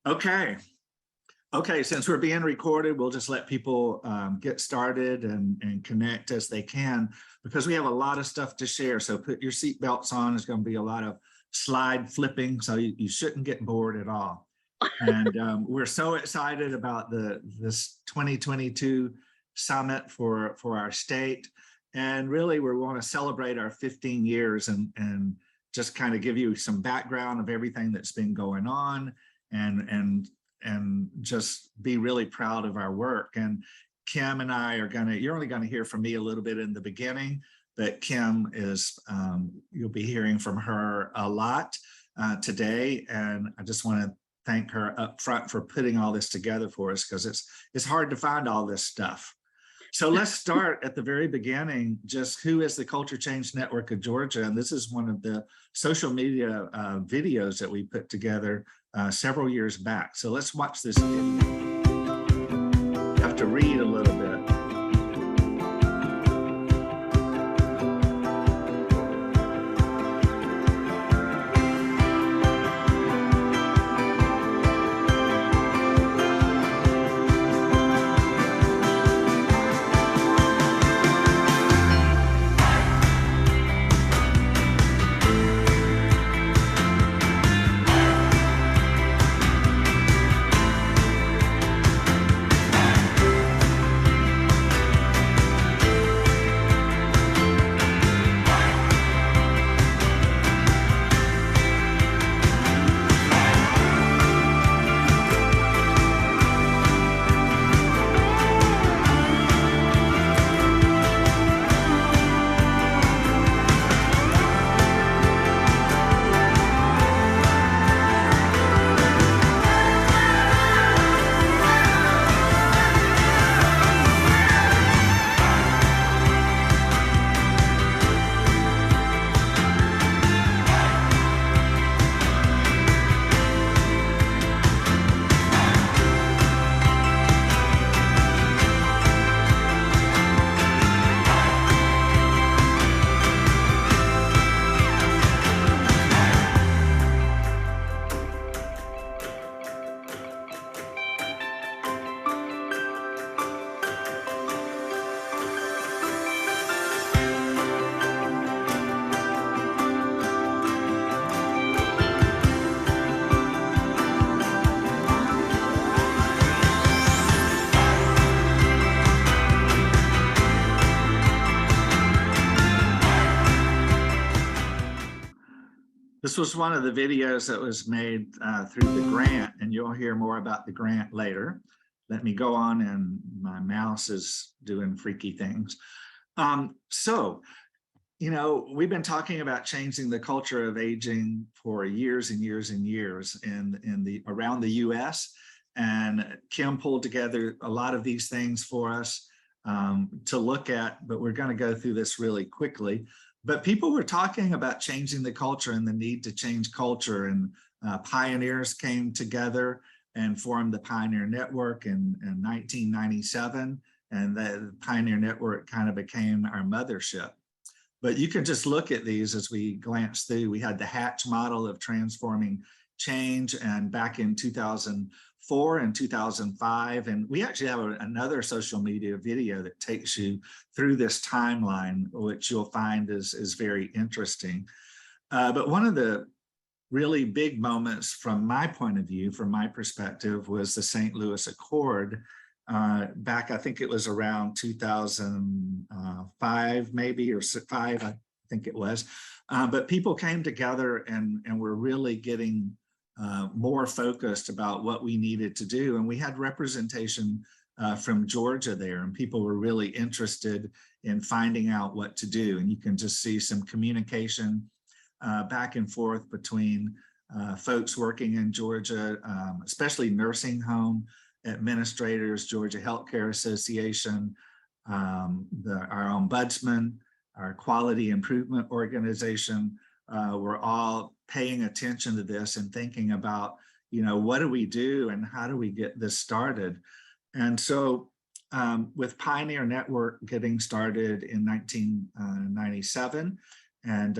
Okay. Okay, since we're being recorded, we'll just let people get started and connect as they can, because we have a lot of stuff to share. So put your seatbelts on. There's going to be a lot of slide flipping, so you shouldn't get bored at all. And we're so excited about this 2022 summit for our state. And really, we want to celebrate our 15 years and just kind of give you some background of everything that's been going on and just be really proud of our work. And Kim and I are you're only gonna hear from me a little bit in the beginning, but Kim is, you'll be hearing from her a lot today. And I just wanna thank her up front for putting all this together for us, because it's hard to find all this stuff. So let's start at the very beginning. Just who is the Culture Change Network of Georgia? And this is one of the social media videos that we put together several years back. So let's watch this video. You have to read a little bit. This was one of the videos that was made through the grant, and you'll hear more about the grant later. Let me go on, and my mouse is doing freaky things. So, you know, we've been talking about changing the culture of aging for years and years and years around the US. And Kim pulled together a lot of these things for us to look at, but we're going to go through this really quickly. But people were talking about changing the culture and the need to change culture, and pioneers came together and formed the Pioneer Network in 1997, and the Pioneer Network kind of became our mothership. But you can just look at these as we glance through. We had the Hatch model of transforming change, and back in 2004 and 2005, and we actually have another social media video that takes you through this timeline, which you'll find is very interesting. But one of the really big moments from my point of view, from my perspective, was the St. Louis Accord back, I think it was around 2005, maybe, or 5, I think it was. But people came together and were really getting more focused about what we needed to do. And we had representation from Georgia there, and people were really interested in finding out what to do. And you can just see some communication back and forth between folks working in Georgia, especially nursing home administrators, Georgia Healthcare Association, our ombudsman, our quality improvement organization. We're all paying attention to this and thinking about, you know, what do we do and how do we get this started? And so with Pioneer Network getting started in 1997, And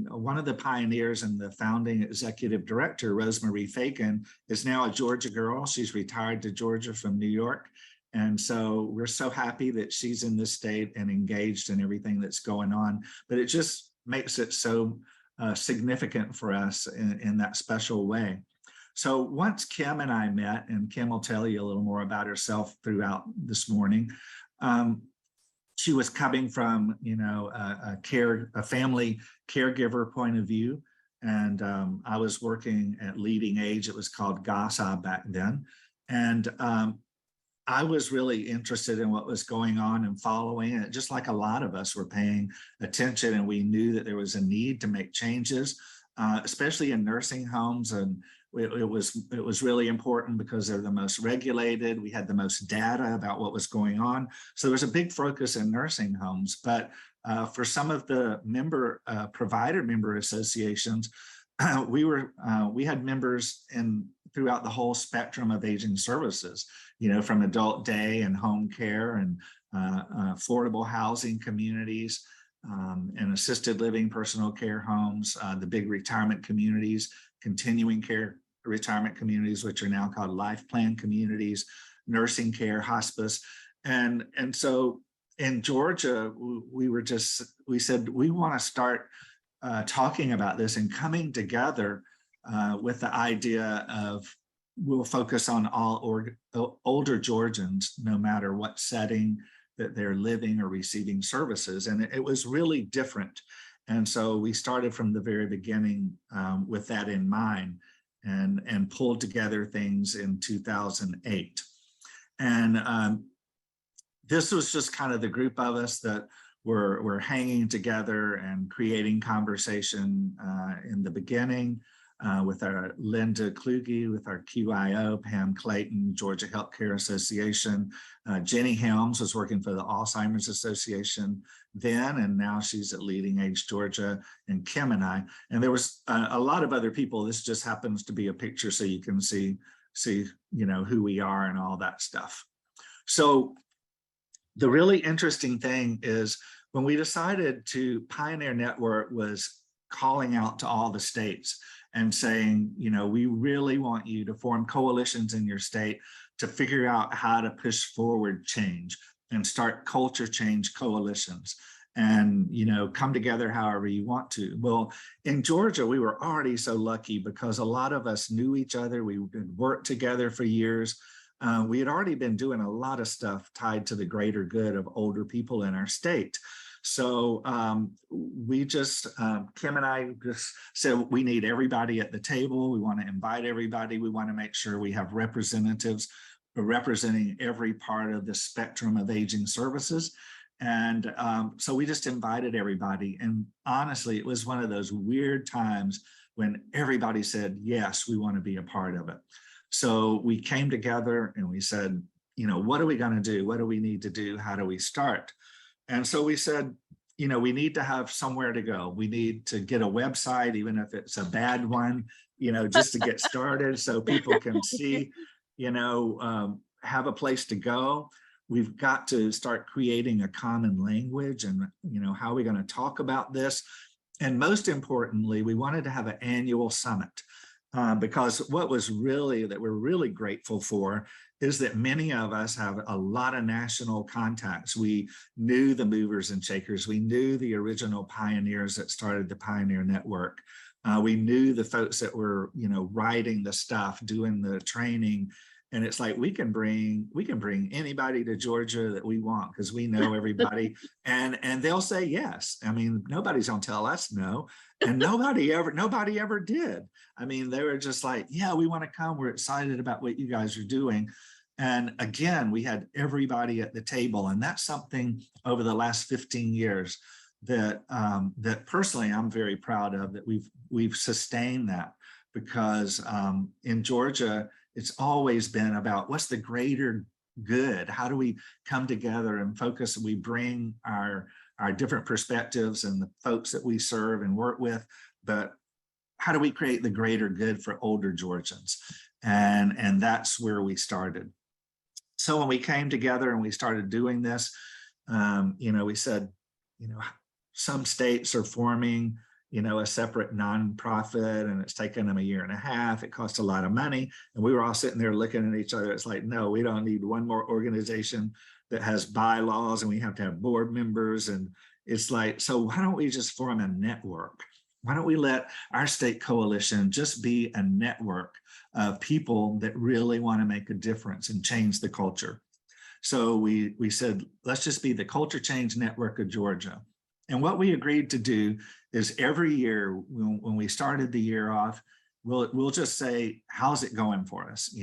one of the pioneers and the founding executive director, Rosemary Fagan, is now a Georgia girl. She's retired to Georgia from New York. And so we're so happy that she's in this state and engaged in everything that's going on. But it just makes it so significant for us in that special way. So once Kim and I met, and Kim will tell you a little more about herself throughout this morning, she was coming from, a family caregiver point of view. And I was working at Leading Age. It was called GASA back then. And I was really interested in what was going on and following it, just like a lot of us were paying attention, and we knew that there was a need to make changes, especially in nursing homes. And it was really important because they're the most regulated. We had the most data about what was going on. So there was a big focus in nursing homes. But for some of the provider member associations, we had members throughout the whole spectrum of aging services, from adult day and home care and affordable housing communities and assisted living personal care homes, the big retirement communities, continuing care retirement communities, which are now called life plan communities, nursing care, hospice. And so in Georgia, we said, we want to start talking about this and coming together with the idea of we'll focus on all older Georgians, no matter what setting that they're living or receiving services. And it was really different. And so we started from the very beginning with that in mind and pulled together things in 2008. And this was just kind of the group of us that were hanging together and creating conversation in the beginning with our Linda Kluge, with our QIO, Pam Clayton, Georgia Healthcare Association. Jenny Helms was working for the Alzheimer's Association then, and now she's at Leading Age Georgia, and Kim and I. And there was a lot of other people. This just happens to be a picture so you can see who we are and all that stuff. So the really interesting thing is when we decided to, Pioneer Network was calling out to all the states and saying, we really want you to form coalitions in your state to figure out how to push forward change and start culture change coalitions and, come together however you want to. Well, in Georgia, we were already so lucky because a lot of us knew each other. We had worked together for years. We had already been doing a lot of stuff tied to the greater good of older people in our state. So Kim and I just said, we need everybody at the table. We want to invite everybody. We want to make sure we have representatives representing every part of the spectrum of aging services. And so we just invited everybody. And honestly, it was one of those weird times when everybody said, yes, we want to be a part of it. So we came together and we said, what are we going to do? What do we need to do? How do we start? And so we said, we need to have somewhere to go. We need to get a website, even if it's a bad one, just to get started so people can see, have a place to go. We've got to start creating a common language and, how are we going to talk about this? And most importantly, we wanted to have an annual summit. Because what was that we're really grateful for is that many of us have a lot of national contacts. We knew the movers and shakers. We knew the original pioneers that started the Pioneer Network. We knew the folks that were, writing the stuff, doing the training. And it's like, we can bring anybody to Georgia that we want because we know everybody and they'll say yes. I mean, nobody's gonna tell us no. And nobody ever did. I mean, they were just like, yeah, we want to come. We're excited about what you guys are doing. And again, we had everybody at the table. And that's something over the last 15 years that personally I'm very proud of, that we've sustained that, because in Georgia, it's always been about what's the greater good? How do we come together and focus? We bring our different perspectives and the folks that we serve and work with, but how do we create the greater good for older Georgians? And that's where we started. So when we came together and we started doing this, we said, some states are forming, a separate nonprofit, and it's taken them 1.5 years. It costs a lot of money. And we were all sitting there looking at each other. It's like, no, we don't need one more organization that has bylaws, and we have to have board members. And it's like, so why don't we just form a network? Why don't we let our state coalition just be a network of people that really want to make a difference and change the culture? So we said, let's just be the Culture Change Network of Georgia. And what we agreed to do is every year when we started the year off, we'll just say, how's it going for us?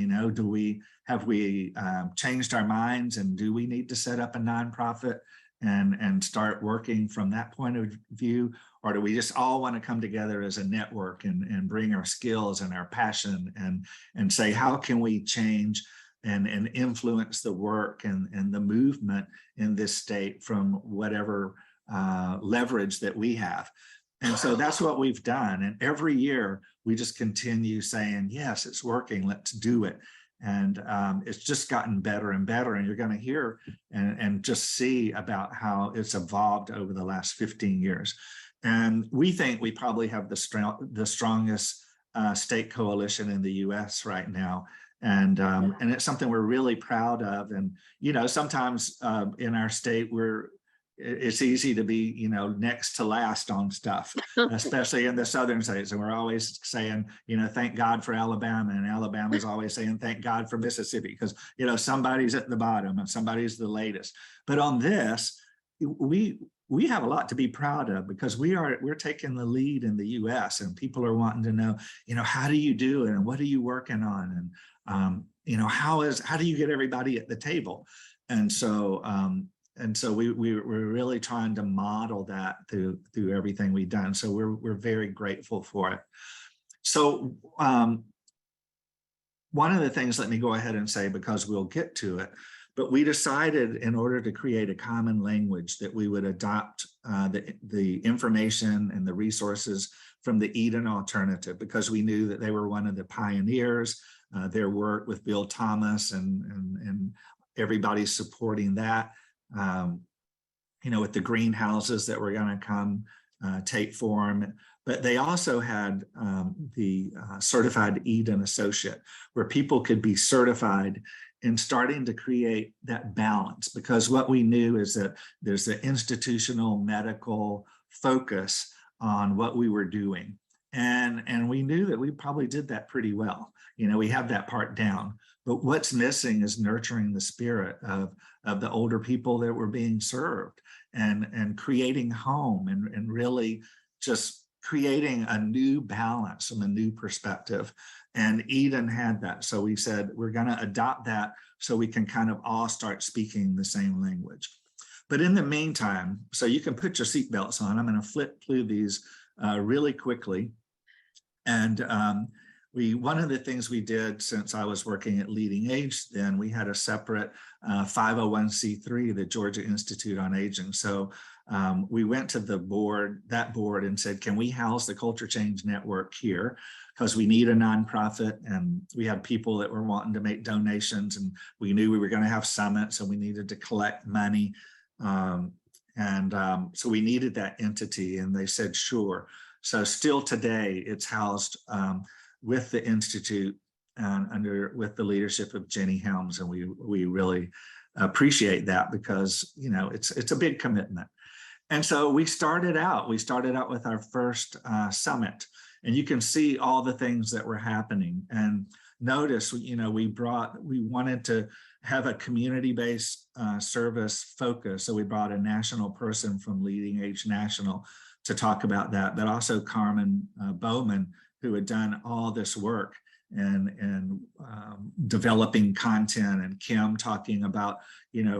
Have we changed our minds, and do we need to set up a nonprofit and start working from that point of view? Or do we just all want to come together as a network and bring our skills and our passion and say, how can we change and influence the work and the movement in this state from whatever leverage that we have? And so that's what we've done. And every year we just continue saying, yes, it's working, let's do it. And it's just gotten better and better. And you're going to hear and just see about how it's evolved over the last 15 years. And we think we probably have the strongest state coalition in the US right now. And it's something we're really proud of. And, sometimes in our state, it's easy to be, next to last on stuff, especially in the southern states. And we're always saying, thank God for Alabama, and Alabama's always saying, thank God for Mississippi, because, somebody's at the bottom and somebody's the latest. But on this, we have a lot to be proud of, because we're taking the lead in the US, and people are wanting to know, how do you do it, and what are you working on, and how do you get everybody at the table? And so we're really trying to model that through everything we've done. So we're very grateful for it. So one of the things, let me go ahead and say, because we'll get to it, but we decided, in order to create a common language, that we would adopt the information and the resources from the Eden Alternative, because we knew that they were one of the pioneers. Their work with Bill Thomas and everybody's supporting that. With the greenhouses that were going to come take form. But they also had the Certified Eden Associate, where people could be certified in starting to create that balance. Because what we knew is that there's an institutional medical focus on what we were doing. And we knew that we probably did that pretty well. We have that part down. But what's missing is nurturing the spirit of the older people that were being served, and creating home, and really just creating a new balance and a new perspective. And Eden had that. So we said, we're going to adopt that so we can kind of all start speaking the same language. But in the meantime, so you can put your seatbelts on. I'm going to flip through these really quickly. And one of the things we did, since I was working at Leading Age, then we had a separate 501c3, the Georgia Institute on Aging. So we went to that board and said, can we house the Culture Change Network here? Because we need a nonprofit, and we had people that were wanting to make donations, and we knew we were going to have summits, and we needed to collect money. So we needed that entity, and they said, sure. So still today, it's housed with the Institute with the leadership of Jenny Helms, and we really appreciate that, because it's a big commitment. And so we started out with our first summit, and you can see all the things that were happening. And notice, we wanted to have a community-based service focus, so we brought a national person from Leading Age National to talk about that, but also Carmen Bowman, who had done all this work and developing content, and Kim talking about,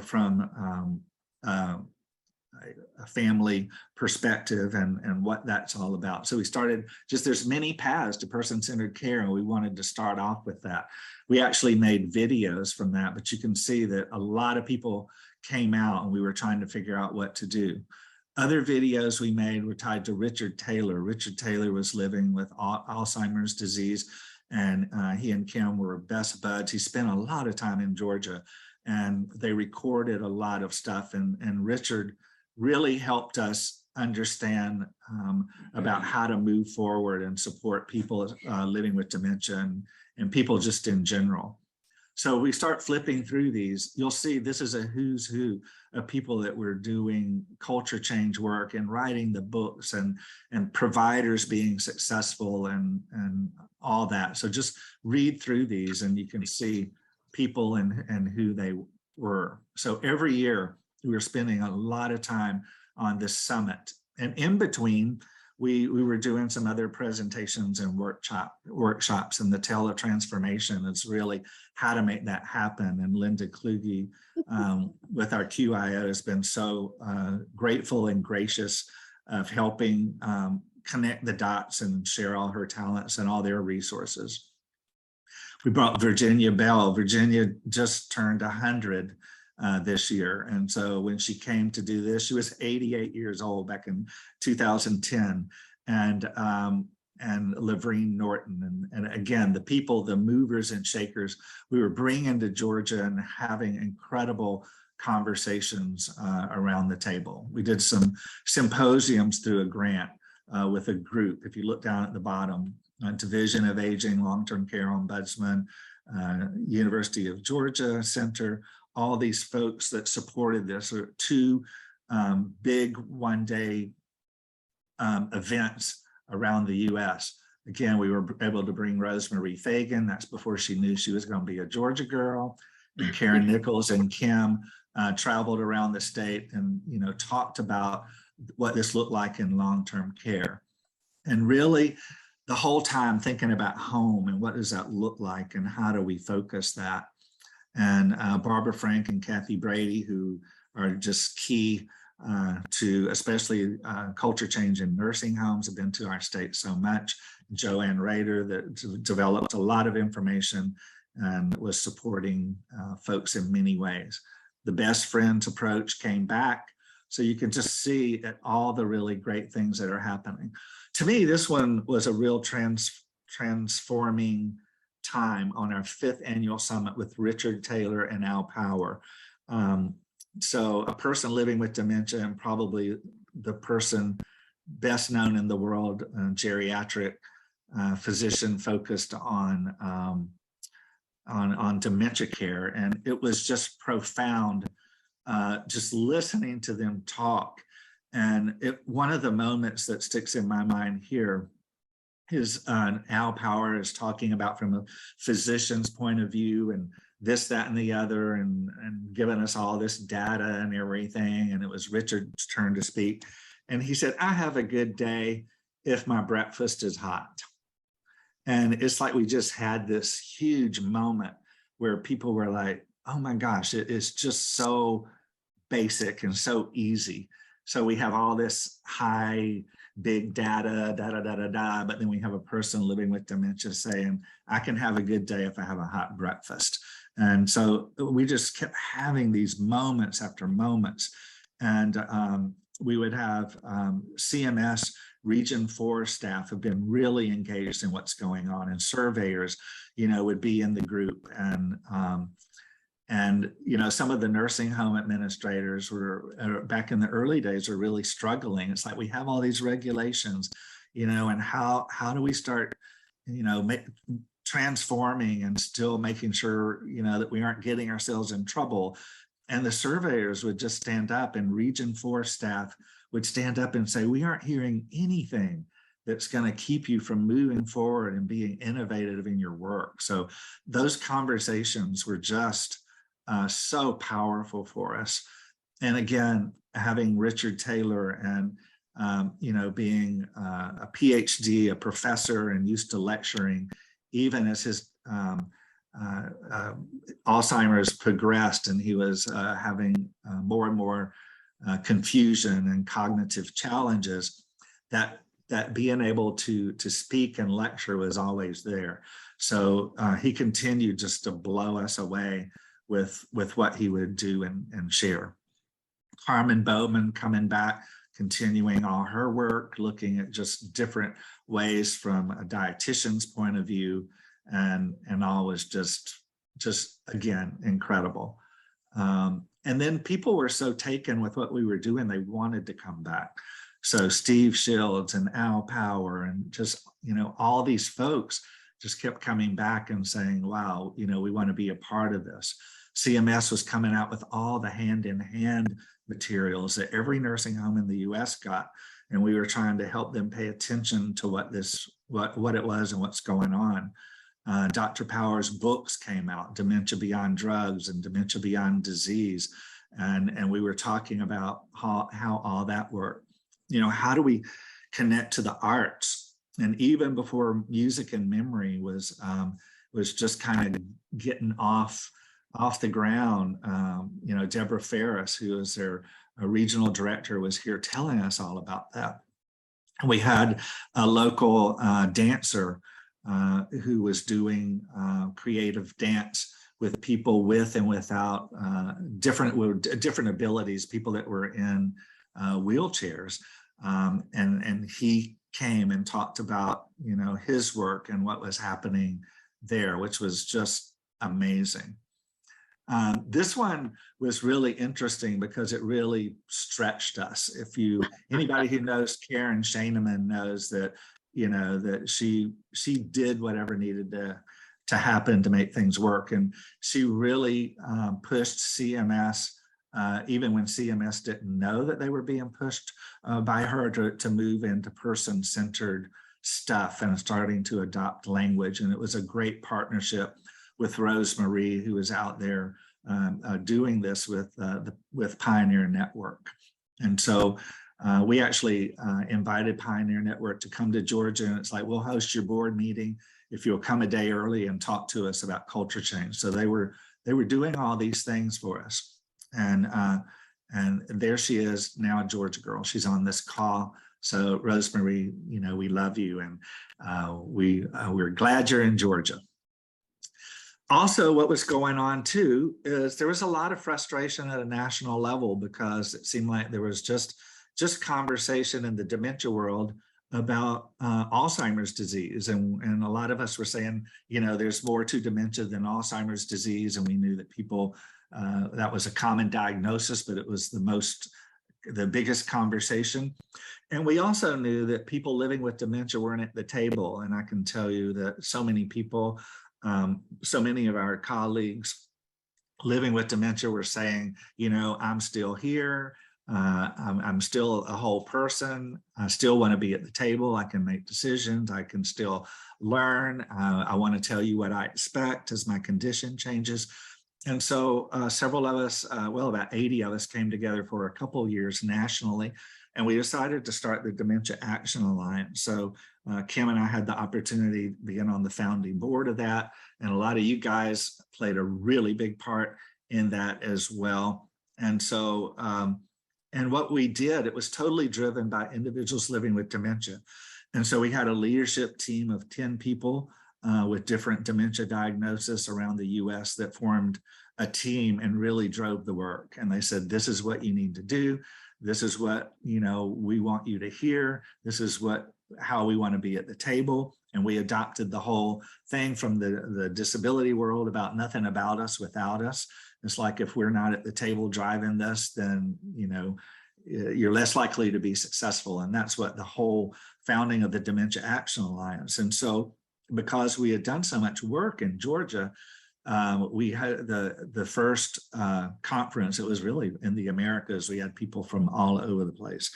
from a family perspective and what that's all about. So we started there's many paths to person-centered care, and we wanted to start off with that. We actually made videos from that, but you can see that a lot of people came out, and we were trying to figure out what to do. Other videos we made were tied to Richard Taylor. Richard Taylor was living with Alzheimer's disease, and he and Kim were best buds. He spent a lot of time in Georgia, and they recorded a lot of stuff. And Richard really helped us understand about how to move forward and support people living with dementia and people just in general. So we start flipping through these, you'll see this is a who's who of people that were doing culture change work and writing the books and providers being successful and all that. So just read through these and you can see people and who they were. So every year we were spending a lot of time on this summit. And in between, we were doing some other presentations and workshops, and the teletransformation is really how to make that happen. And Linda Kluge with our QIO has been so grateful and gracious of helping connect the dots and share all her talents and all their resources. We brought Virginia Bell. Virginia just turned 100 this year. And so when she came to do this, she was 88 years old back in 2010. And Lavreen Norton. And again, the people, the movers and shakers, we were bringing to Georgia and having incredible conversations around the table. We did some symposiums through a grant with a group. If you look down at the bottom, Division of Aging, Long-Term Care Ombudsman, University of Georgia Center, all these folks that supported this are two big one-day events around the US. Again, we were able to bring Rosemary Fagan. That's before she knew she was going to be a Georgia girl. And Karen Nichols and Kim traveled around the state and talked about what this looked like in long-term care. And really, the whole time thinking about home and what does that look like and how do we focus that. And Barbara Frank and Kathy Brady, who are just key to especially culture change in nursing homes, have been to our state so much. Joanne Rader that developed a lot of information and was supporting folks in many ways. The Best Friends approach came back. So you can just see at all the really great things that are happening. To me, this one was a real transforming time on our 5th annual summit with Richard Taylor and Al Power. So a person living with dementia and probably the person best known in the world, geriatric physician focused on dementia care. And it was just profound, just listening to them talk. And one of the moments that sticks in my mind here is Al Power is talking about from a physician's point of view and this, that, and the other, and giving us all this data and everything. And it was Richard's turn to speak. And he said, I have a good day if my breakfast is hot. And it's like we just had this huge moment where people were like, oh my gosh, it is just so basic and so easy. So we have all this high, big data, but then we have a person living with dementia saying, I can have a good day if I have a hot breakfast. And so we just kept having these moments after moments. And we would have CMS Region 4 staff have been really engaged in what's going on, and surveyors, would be in the group. And some of the nursing home administrators were back in the early days are really struggling. It's like we have all these regulations, and how do we start, transforming and still making sure, that we aren't getting ourselves in trouble. And the surveyors would just stand up, and Region 4 staff would stand up and say, we aren't hearing anything that's going to keep you from moving forward and being innovative in your work. So those conversations were just so powerful for us. And again, having Richard Taylor and, being a PhD, a professor, and used to lecturing, even as his Alzheimer's progressed and he was having more and more confusion and cognitive challenges, that being able to speak and lecture was always there. So he continued just to blow us away with what he would do and share. Carmen Bowman coming back, continuing all her work, looking at just different ways from a dietitian's point of view, and all was just again, incredible. And then people were so taken with what we were doing, they wanted to come back. So Steve Shields and Al Power and just, all these folks just kept coming back and saying, wow, we want to be a part of this. CMS was coming out with all the hand-in-hand materials that every nursing home in the US got. And we were trying to help them pay attention to what it was and what's going on. Dr. Power's books came out, Dementia Beyond Drugs and Dementia Beyond Disease. And we were talking about how all that worked. How do we connect to the arts? And even before music and memory was just kind of getting off the ground, Deborah Ferris, who is their regional director, was here telling us all about that. We had a local dancer who was doing creative dance with people with and without different abilities, people that were in wheelchairs. And he came and talked about, his work and what was happening there, which was just amazing. This one was really interesting because it really stretched us. Anybody who knows Karen Shaneman knows that, that she did whatever needed to happen to make things work. And she really pushed CMS, even when CMS didn't know that they were being pushed by her to move into person-centered stuff and starting to adopt language. And it was a great partnership with Rosemary, who was out there doing this with Pioneer Network. And so we actually invited Pioneer Network to come to Georgia, and it's like, we'll host your board meeting if you'll come a day early and talk to us about culture change. So they were doing all these things for us. And there she is now, a Georgia girl. She's on this call. So Rosemary, we love you, and we're glad you're in Georgia. Also, what was going on too is there was a lot of frustration at a national level because it seemed like there was just conversation in the dementia world about Alzheimer's disease. And a lot of us were saying, there's more to dementia than Alzheimer's disease. And we knew that people, that was a common diagnosis, but it was the biggest conversation. And we also knew that people living with dementia weren't at the table. And I can tell you that so many people, so many of our colleagues living with dementia were saying, I'm still here. I'm still a whole person. I still want to be at the table. I can make decisions. I can still learn. I want to tell you what I expect as my condition changes. And so several of us, about 80 of us came together for a couple of years nationally, and we decided to start the Dementia Action Alliance. So Kim and I had the opportunity to be on the founding board of that, and a lot of you guys played a really big part in that as well. And so, and what we did, it was totally driven by individuals living with dementia. And so we had a leadership team of 10 people with different dementia diagnosis around the US that formed a team and really drove the work. And they said, this is what you need to do. This is what, we want you to hear. This is how we want to be at the table. And we adopted the whole thing from the disability world about nothing about us without us. It's like, if we're not at the table driving this, then, you're less likely to be successful. And that's what the whole founding of the Dementia Action Alliance. And so, because we had done so much work in Georgia, we had the first conference. It was really in the Americas. We had people from all over the place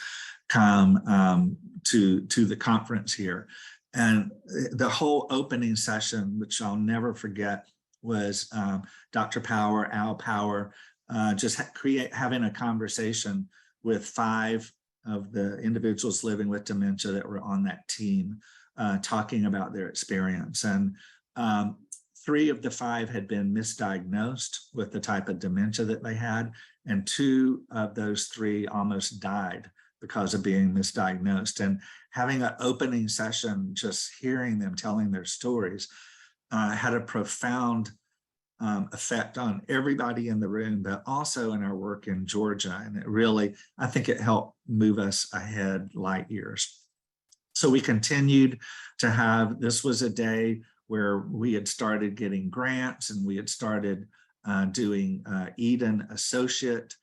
come to the conference here. And the whole opening session, which I'll never forget, was Dr. Power, Al Power, just having a conversation with 5 of the individuals living with dementia that were on that team, talking about their experience. And 3 of the 5 had been misdiagnosed with the type of dementia that they had, and 2 of those 3 almost died because of being misdiagnosed. And having an opening session, just hearing them telling their stories, had a profound effect on everybody in the room, but also in our work in Georgia. And it really, I think it helped move us ahead light years. So we continued to have, this was a day where we had started getting grants, and we had started doing Eden Associate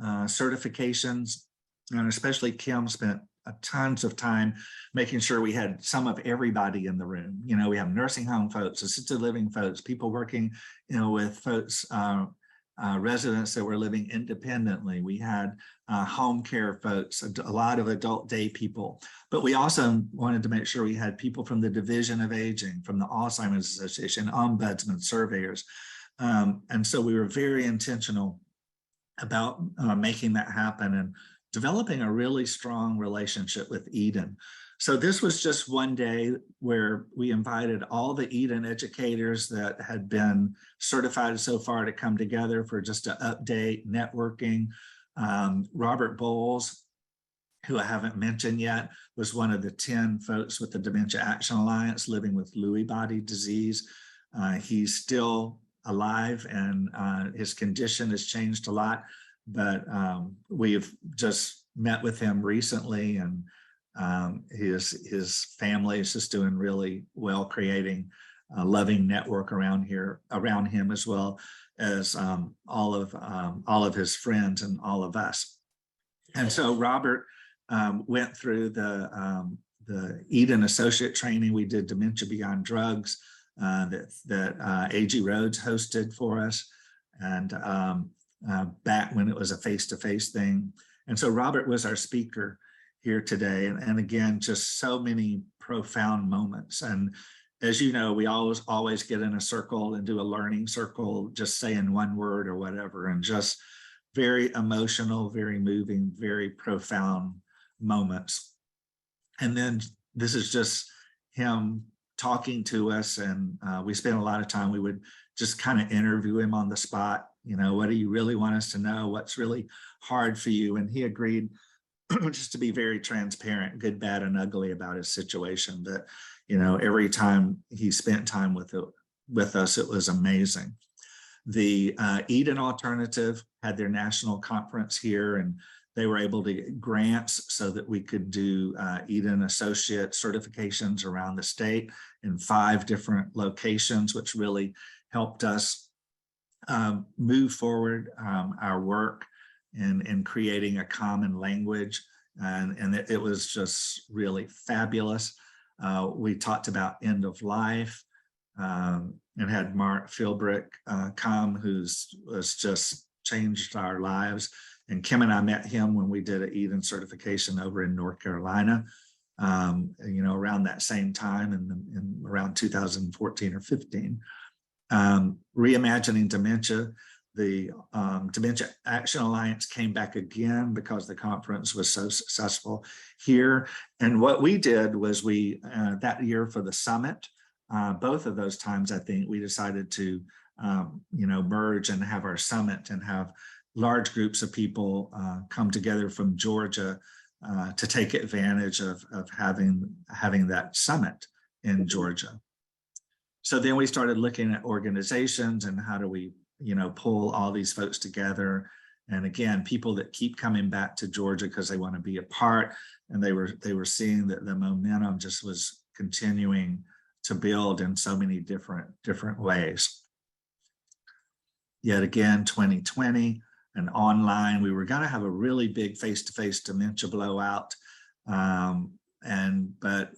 certifications. And especially Kim spent tons of time making sure we had some of everybody in the room. We have nursing home folks, assisted living folks, people working, with folks, residents that were living independently. We had home care folks, a lot of adult day people, but we also wanted to make sure we had people from the Division of Aging, from the Alzheimer's Association, ombudsman, surveyors. And so we were very intentional about making that happen and developing a really strong relationship with Eden. So this was just one day where we invited all the Eden educators that had been certified so far to come together for just an update, networking. Robert Bowles, who I haven't mentioned yet, was one of the 10 folks with the Dementia Action Alliance living with Lewy body disease. He's still alive, and his condition has changed a lot, but we've just met with him recently, and his family is just doing really well, creating a loving network around him, as well as all of his friends and all of us. And so Robert went through the Eden Associate Training. We did Dementia Beyond Drugs that A.G. Rhodes hosted for us, and back when it was a face-to-face thing. And so Robert was our speaker here today. And again, just so many profound moments. And as you know, we always get in a circle and do a learning circle, just saying one word or whatever, and just very emotional, very moving, very profound moments. And then this is just him talking to us, and we spent a lot of time. We would just kind of interview him on the spot. What do you really want us to know? What's really hard for you? And he agreed just to be very transparent, good, bad, and ugly about his situation. But every time he spent time with us, it was amazing. The Eden Alternative had their national conference here, and they were able to get grants so that we could do Eden Associate certifications around the state in 5 different locations, which really helped us move forward our work in creating a common language. And it was just really fabulous. We talked about end of life and had Mark Philbrick come, who's just changed our lives. And Kim and I met him when we did an Eden certification over in North Carolina, around that same time, in around 2014 or 15. Reimagining Dementia, the Dementia Action Alliance came back again because the conference was so successful here. And what we did was that year for the summit, both of those times, I think we decided to, merge and have our summit and have large groups of people come together from Georgia to take advantage of having that summit in Georgia. So then we started looking at organizations and how do we, pull all these folks together. And again, people that keep coming back to Georgia because they want to be a part, and they were seeing that the momentum just was continuing to build in so many different ways. Yet again, 2020 and online, we were going to have a really big face-to-face dementia blowout, but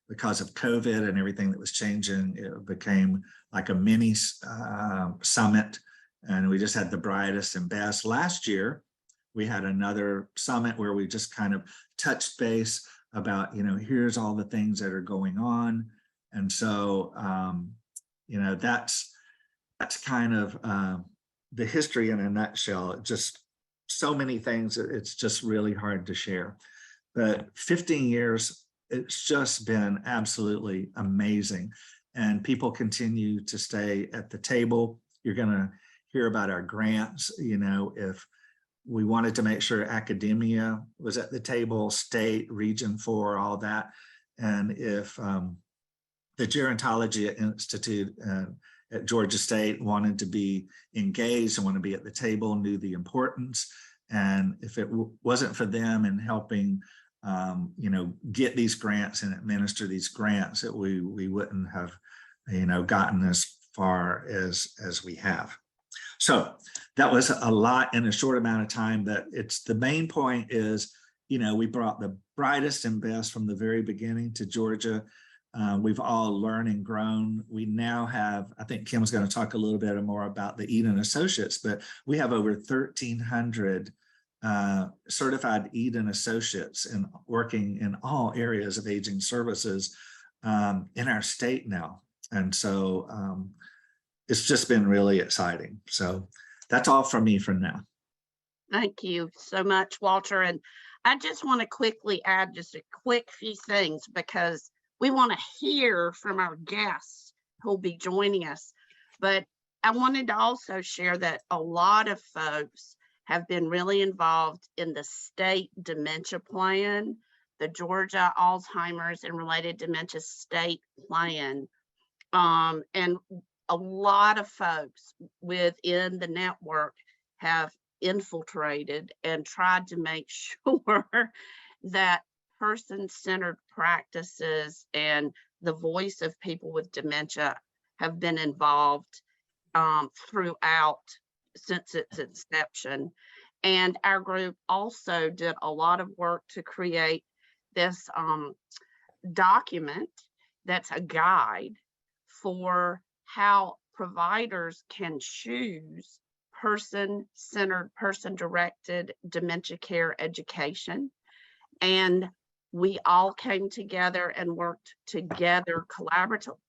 because of COVID and everything that was changing, it became like a mini summit, and we just had the brightest and best. Last year, we had another summit where we just kind of touched base about, here's all the things that are going on. And so, that's kind of the history in a nutshell. Just so many things, it's just really hard to share. But 15 years, it's just been absolutely amazing. And people continue to stay at the table. You're going to hear about our grants. If we wanted to make sure academia was at the table, state, region 4, all that. And if the Gerontology Institute at Georgia State wanted to be engaged and want to be at the table, knew the importance. And if it wasn't for them in helping get these grants and administer these grants, that we wouldn't have, gotten as far as we have. So that was a lot in a short amount of time, but the main point is, we brought the brightest and best from the very beginning to Georgia. We've all learned and grown. We now have, I think Kim's going to talk a little bit more about the Eden Associates, but we have over 1,300 certified Eden Associates and working in all areas of aging services in our state now. And so it's just been really exciting. So that's all from me for now. Thank you so much, Walter. And I just want to quickly add just a quick few things, because we want to hear from our guests who'll be joining us. But I wanted to also share that a lot of folks have been really involved in the state dementia plan, the Georgia Alzheimer's and related dementia state plan. And a lot of folks within the network have infiltrated and tried to make sure that person-centered practices and the voice of people with dementia have been involved throughout since its inception. And our group also did a lot of work to create this document that's a guide for how providers can choose person-centered, person-directed dementia care education. And we all came together and worked together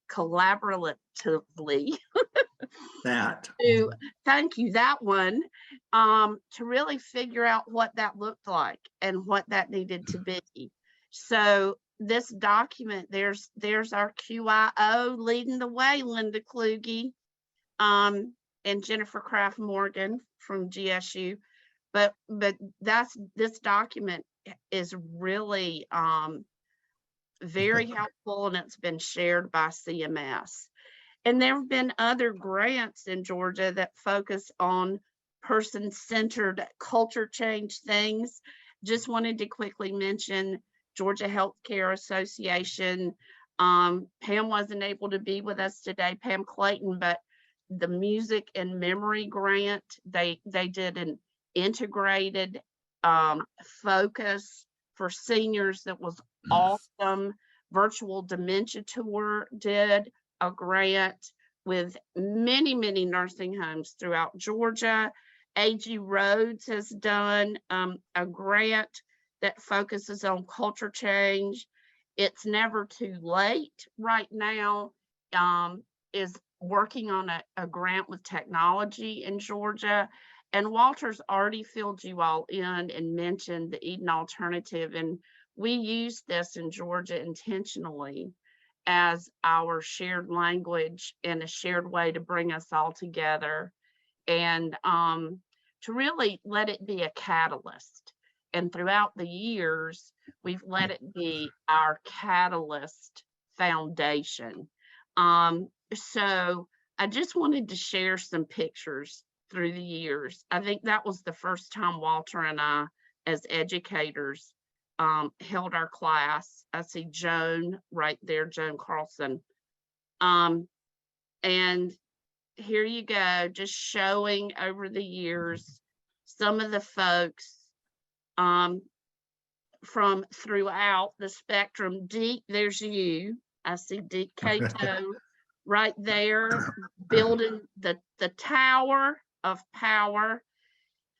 collaboratively to, thank you, that one, to really figure out what that looked like and what that needed to be. So this document, there's our QIO leading the way, Linda Kluge, and Jennifer Kraft Morgan from GSU. But this document is really very helpful, and it's been shared by CMS. And there have been other grants in Georgia that focus on person-centered culture change things. Just wanted to quickly mention Georgia Healthcare Association. Pam wasn't able to be with us today, Pam Clayton, but the Music and Memory Grant, they did an integrated focus for seniors that was awesome. Virtual Dementia Tour did a grant with many nursing homes throughout Georgia. AG Rhodes has done a grant that focuses on culture change. It's Never Too Late right now is working on a grant with technology in Georgia. And Walter's already filled you all in and mentioned the Eden Alternative. And we use this in Georgia intentionally as our shared language and a shared way to bring us all together and to really let it be a catalyst. And throughout the years, we've let it be our catalyst foundation. So I just wanted to share some pictures through the years. I think that was the first time Walter and I, as educators, held our class. I see Joan right there, Joan Carlson. And here you go, just showing over the years some of the folks from throughout the spectrum. Deep, there's you. I see Deep Cato right there, building the Tower of Power.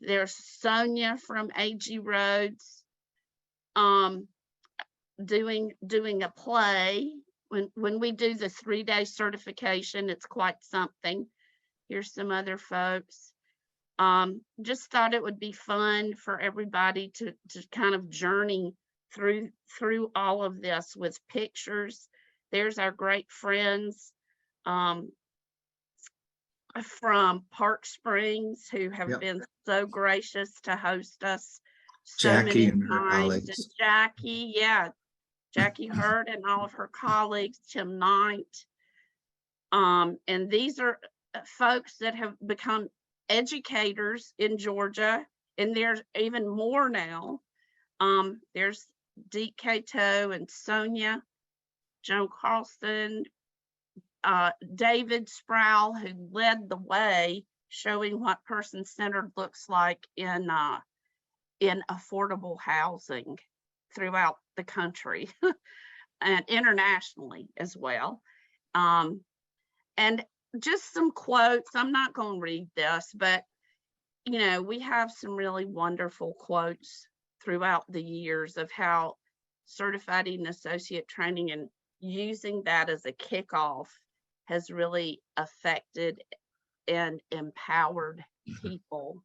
There's Sonia from AG Rhodes, doing a play. When we do the 3-day certification, it's quite something. Here's some other folks. Just thought it would be fun for everybody to kind of journey through all of this with pictures. There's our great friends from Park Springs who have been so gracious to host us so Jackie many and her times. colleagues. And Jackie, Jackie Hurd and all of her colleagues, Tim Knight. And these are folks that have become educators in Georgia, and there's even more now. There's Deke Cato and Sonia, Joan Carlson, David Sproul, who led the way, showing what person-centered looks like in in affordable housing throughout the country and internationally as well. And just some quotes. I'm not going to read this, but you know, we have some really wonderful quotes throughout the years of how certified and associate training and using that as a kickoff has really affected and empowered people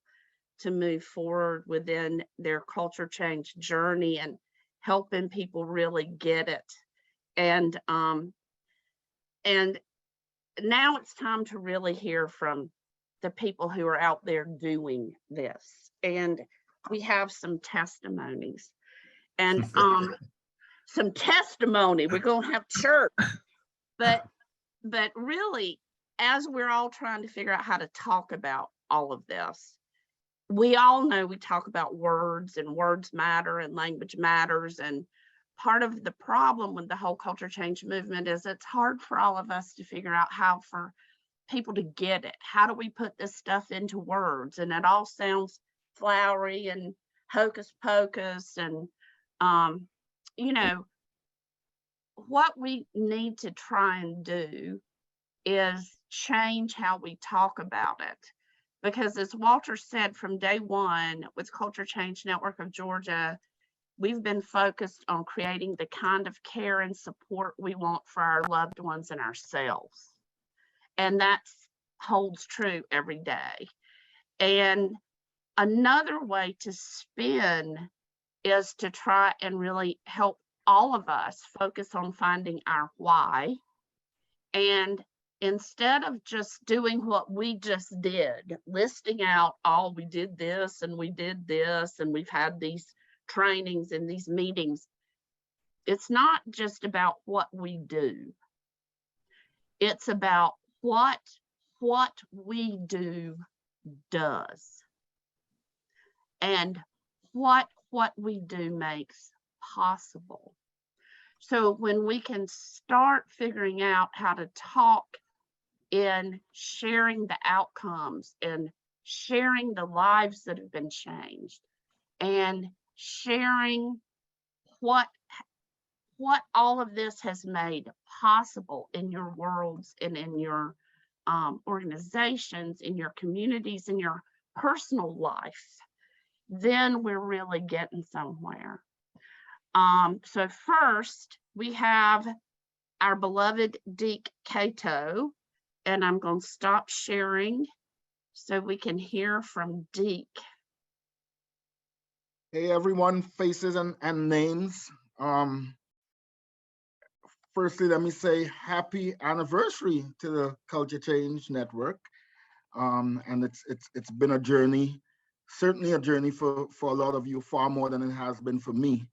to move forward within their culture change journey and helping people really get it. And now it's time to really hear from the people who are out there doing this. And we have some testimonies and some testimony. We're going to have church, but really, as we're all trying to figure out how to talk about all of this, we all know we talk about words and words matter and language matters. And part of the problem with the whole culture change movement is it's hard for all of us to figure out how for people to get it. How do we put this stuff into words? And it all sounds flowery and hocus pocus. And, you know, what we need to try and do is change how we talk about it. Because as Walter said from day one with Culture Change Network of Georgia, we've been focused on creating the kind of care and support we want for our loved ones and ourselves. And that holds true every day. And another way to spin is to try and really help all of us focus on finding our why. And instead of just doing what we just did, listing out all we did this and we did this and we've had these trainings and these meetings, it's not just about what we do. It's about what we do does and what we do makes possible. So when we can start figuring out how to talk in sharing the outcomes and sharing the lives that have been changed and sharing what all of this has made possible in your worlds and in your organizations, in your communities, in your personal life, then we're really getting somewhere. So first, we have our beloved Deke Cato, and I'm going to stop sharing so we can hear from Deke. Hey everyone, faces and names. Firstly, let me say happy anniversary to the Culture Change Network. And it's been a journey, certainly a journey for a lot of you, far more than it has been for me.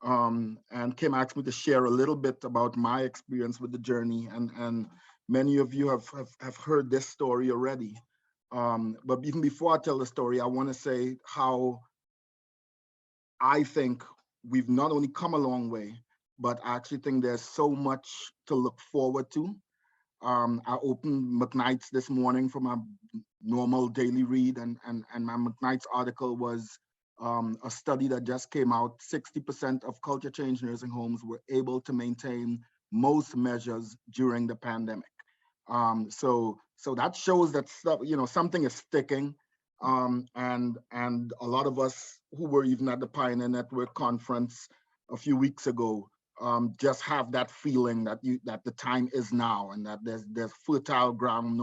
And Kim asked me to share a little bit about my experience with the journey, and many of you have heard this story already. But even before I tell the story, I want to say how I think we've not only come a long way, but I actually think there's so much to look forward to. I opened McKnight's this morning for my normal daily read, and my McKnight's article was a study that just came out. 60% of culture change nursing homes were able to maintain most measures during the pandemic. So that shows that stuff, something is sticking. And a lot of us who were even at the Pioneer Network conference a few weeks ago just have that feeling that the time is now, and that there's fertile ground,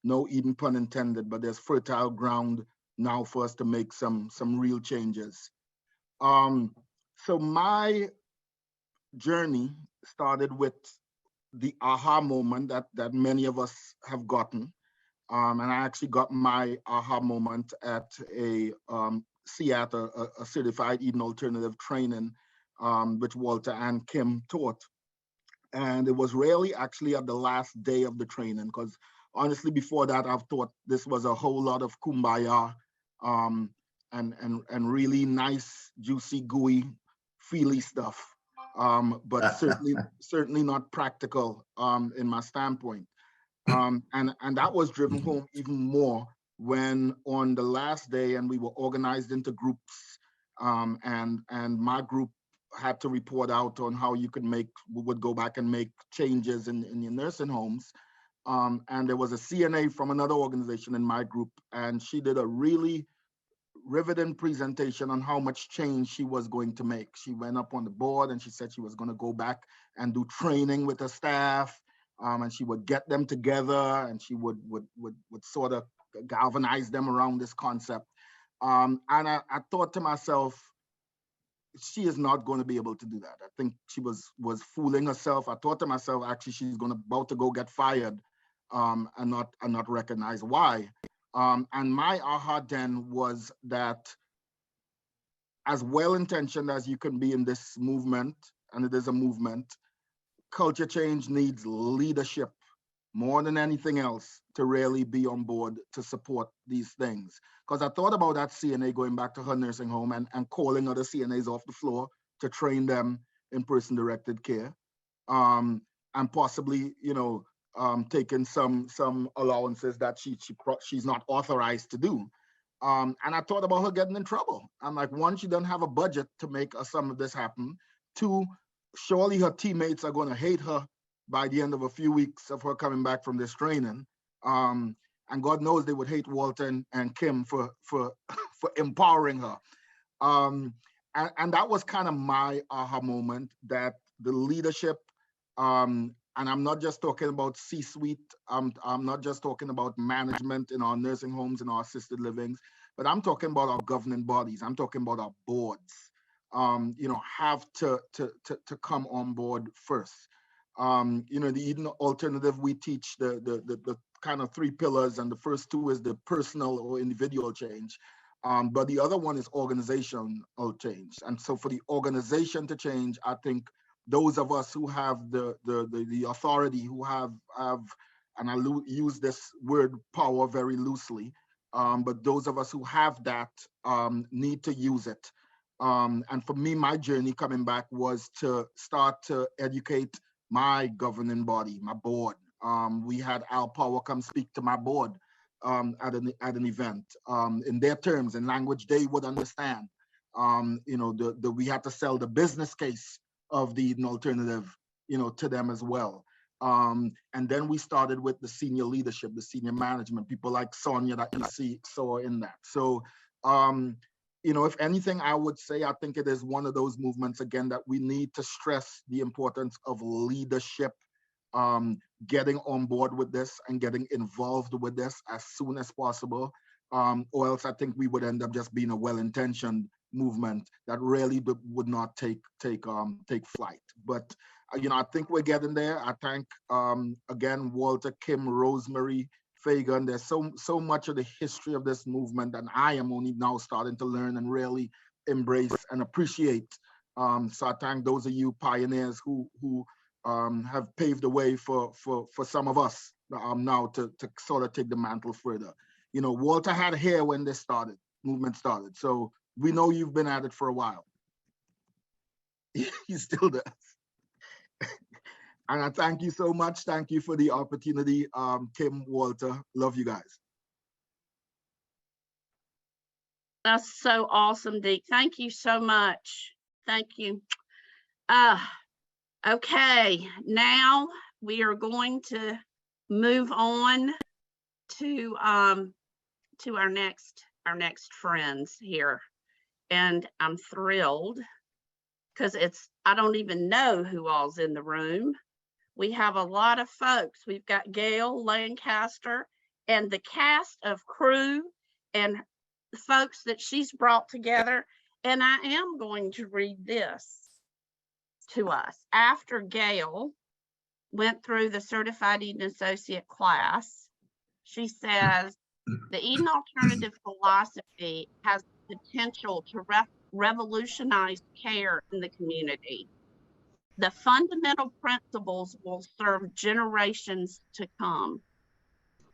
no even pun intended, but there's fertile ground now for us to make some real changes. So my journey started with the aha moment that many of us have gotten. And I actually got my aha moment at a CEAT, a Certified Eden Alternative Training, which Walter and Kim taught. And it was really actually at the last day of the training, because honestly, before that, I've thought this was a whole lot of kumbaya and really nice, juicy, gooey, feely stuff, but certainly not practical in my standpoint. And that was driven home even more when on the last day, and we were organized into groups, and my group had to report out on how you could would go back and make changes in your nursing homes. And there was a CNA from another organization in my group, and she did a really riveting presentation on how much change she was going to make. She went up on the board and she said she was going to go back and do training with her staff, and she would get them together, and she would sort of galvanize them around this concept. And I thought to myself, she is not going to be able to do that. I think she was fooling herself. I thought to myself, actually, she's about to go get fired, and not recognize why. And my aha then was that, as well-intentioned as you can be in this movement, and it is a movement, culture change needs leadership more than anything else to really be on board to support these things. Because I thought about that CNA going back to her nursing home and calling other CNAs off the floor to train them in person-directed care, and possibly, taking some allowances that she's not authorized to do. And I thought about her getting in trouble. I'm like, one, she doesn't have a budget to make some of this happen. Two, surely her teammates are going to hate her by the end of a few weeks of her coming back from this training. And God knows they would hate Walter and Kim for empowering her. And that was kind of my aha moment, that the leadership, and I'm not just talking about C-suite, I'm not just talking about management in our nursing homes and our assisted livings, but I'm talking about our governing bodies. I'm talking about our boards, have to come on board first. The Eden Alternative, we teach the kind of 3 pillars, and the first 2 is the personal or individual change. But the other one is organizational change. And so for the organization to change, I think those of us who have the authority, who have, and I use this word power very loosely, but those of us who have that need to use it. And for me, my journey coming back was to start to educate my governing body, my board. We had Al Power come speak to my board at an event in their terms, in language they would understand. We had to sell the business case of the Eden Alternative, to them as well. And then we started with the senior leadership, the senior management, people like Sonia that you saw in that. So, if anything, I would say, I think it is one of those movements, again, that we need to stress the importance of leadership, getting on board with this and getting involved with this as soon as possible, or else I think we would end up just being a well-intentioned movement that really would not take flight. But I think we're getting there. I thank again Walter, Kim, Rosemary, Fagan. There's so much of the history of this movement that I am only now starting to learn and really embrace and appreciate. So I thank those of you pioneers who have paved the way for some of us now to sort of take the mantle further. Walter had hair when this movement started. So we know you've been at it for a while. He still does. And I thank you so much. Thank you for the opportunity. Kim, Walter, love you guys. That's so awesome, Deke. Thank you so much. Thank you. Okay, now we are going to move on to our next friends here. And I'm thrilled because I don't even know who all's in the room. We have a lot of folks. We've got Gail Lancaster and the cast of crew and the folks that she's brought together. And I am going to read this to us. After Gail went through the Certified Eden Associate class, she says, the Eden Alternative philosophy has the potential to revolutionize care in the community. The fundamental principles will serve generations to come.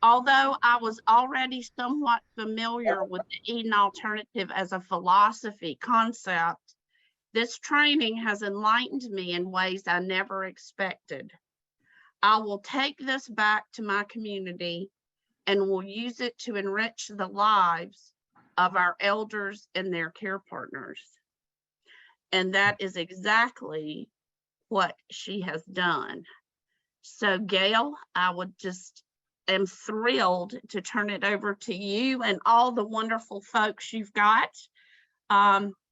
Although I was already somewhat familiar with the Eden Alternative as a philosophy concept, this training has enlightened me in ways I never expected. I will take this back to my community and will use it to enrich the lives of our elders and their care partners. And that is exactly what she has done. So Gail, I am thrilled to turn it over to you and all the wonderful folks you've got.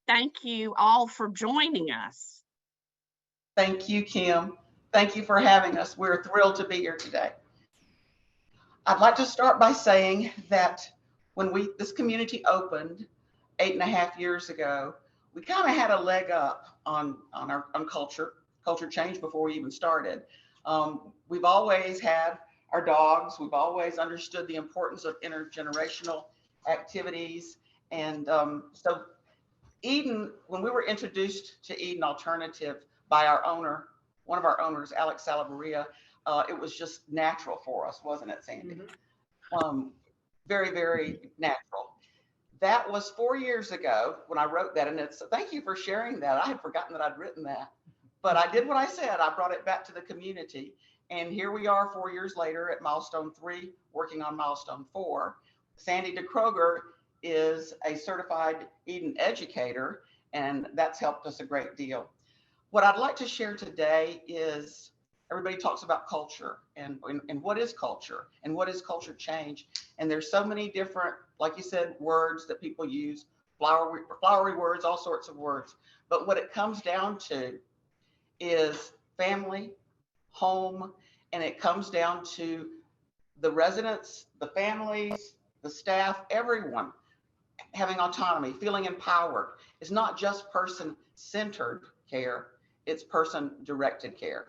Thank you all for joining us. Thank you, Kim. Thank you for having us. We're thrilled to be here today. I'd like to start by saying that when this community opened 8.5 years ago, we kind of had a leg up on culture change before we even started. We've always had our dogs. We've always understood the importance of intergenerational activities. And so Eden, when we were introduced to Eden Alternative by our owner, one of our owners, Alex Salaveria, it was just natural for us, wasn't it, Sandy? Mm-hmm. Very, very natural. That was 4 years ago when I wrote that, and thank you for sharing that. I had forgotten that I'd written that, but I did what I said. I brought it back to the community, and here we are 4 years later at milestone 3, working on milestone 4. Sandy DeKroger is a certified Eden educator, and that's helped us a great deal. What I'd like to share today is everybody talks about culture and what is culture and what is culture change. And there's so many different, like you said, words that people use, flowery words, all sorts of words. But what it comes down to is family, home, and it comes down to the residents, the families, the staff, everyone having autonomy, feeling empowered. It's not just person-centered care, it's person-directed care.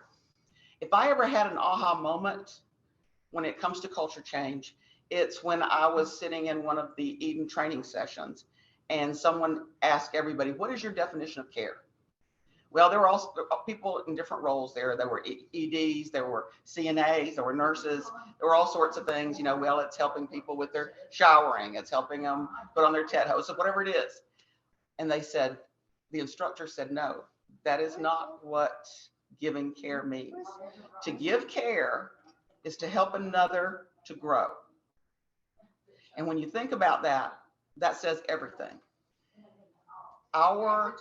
If I ever had an aha moment when it comes to culture change, it's when I was sitting in one of the Eden training sessions and someone asked everybody, what is your definition of care? Well, there were also people in different roles there. There were EDs, there were CNAs, there were nurses, there were all sorts of things, well, it's helping people with their showering, it's helping them put on their TED hose, so whatever it is. And they said, the instructor said, no, that is not what giving care means. To give care is to help another to grow. And when you think about that, that says everything. Our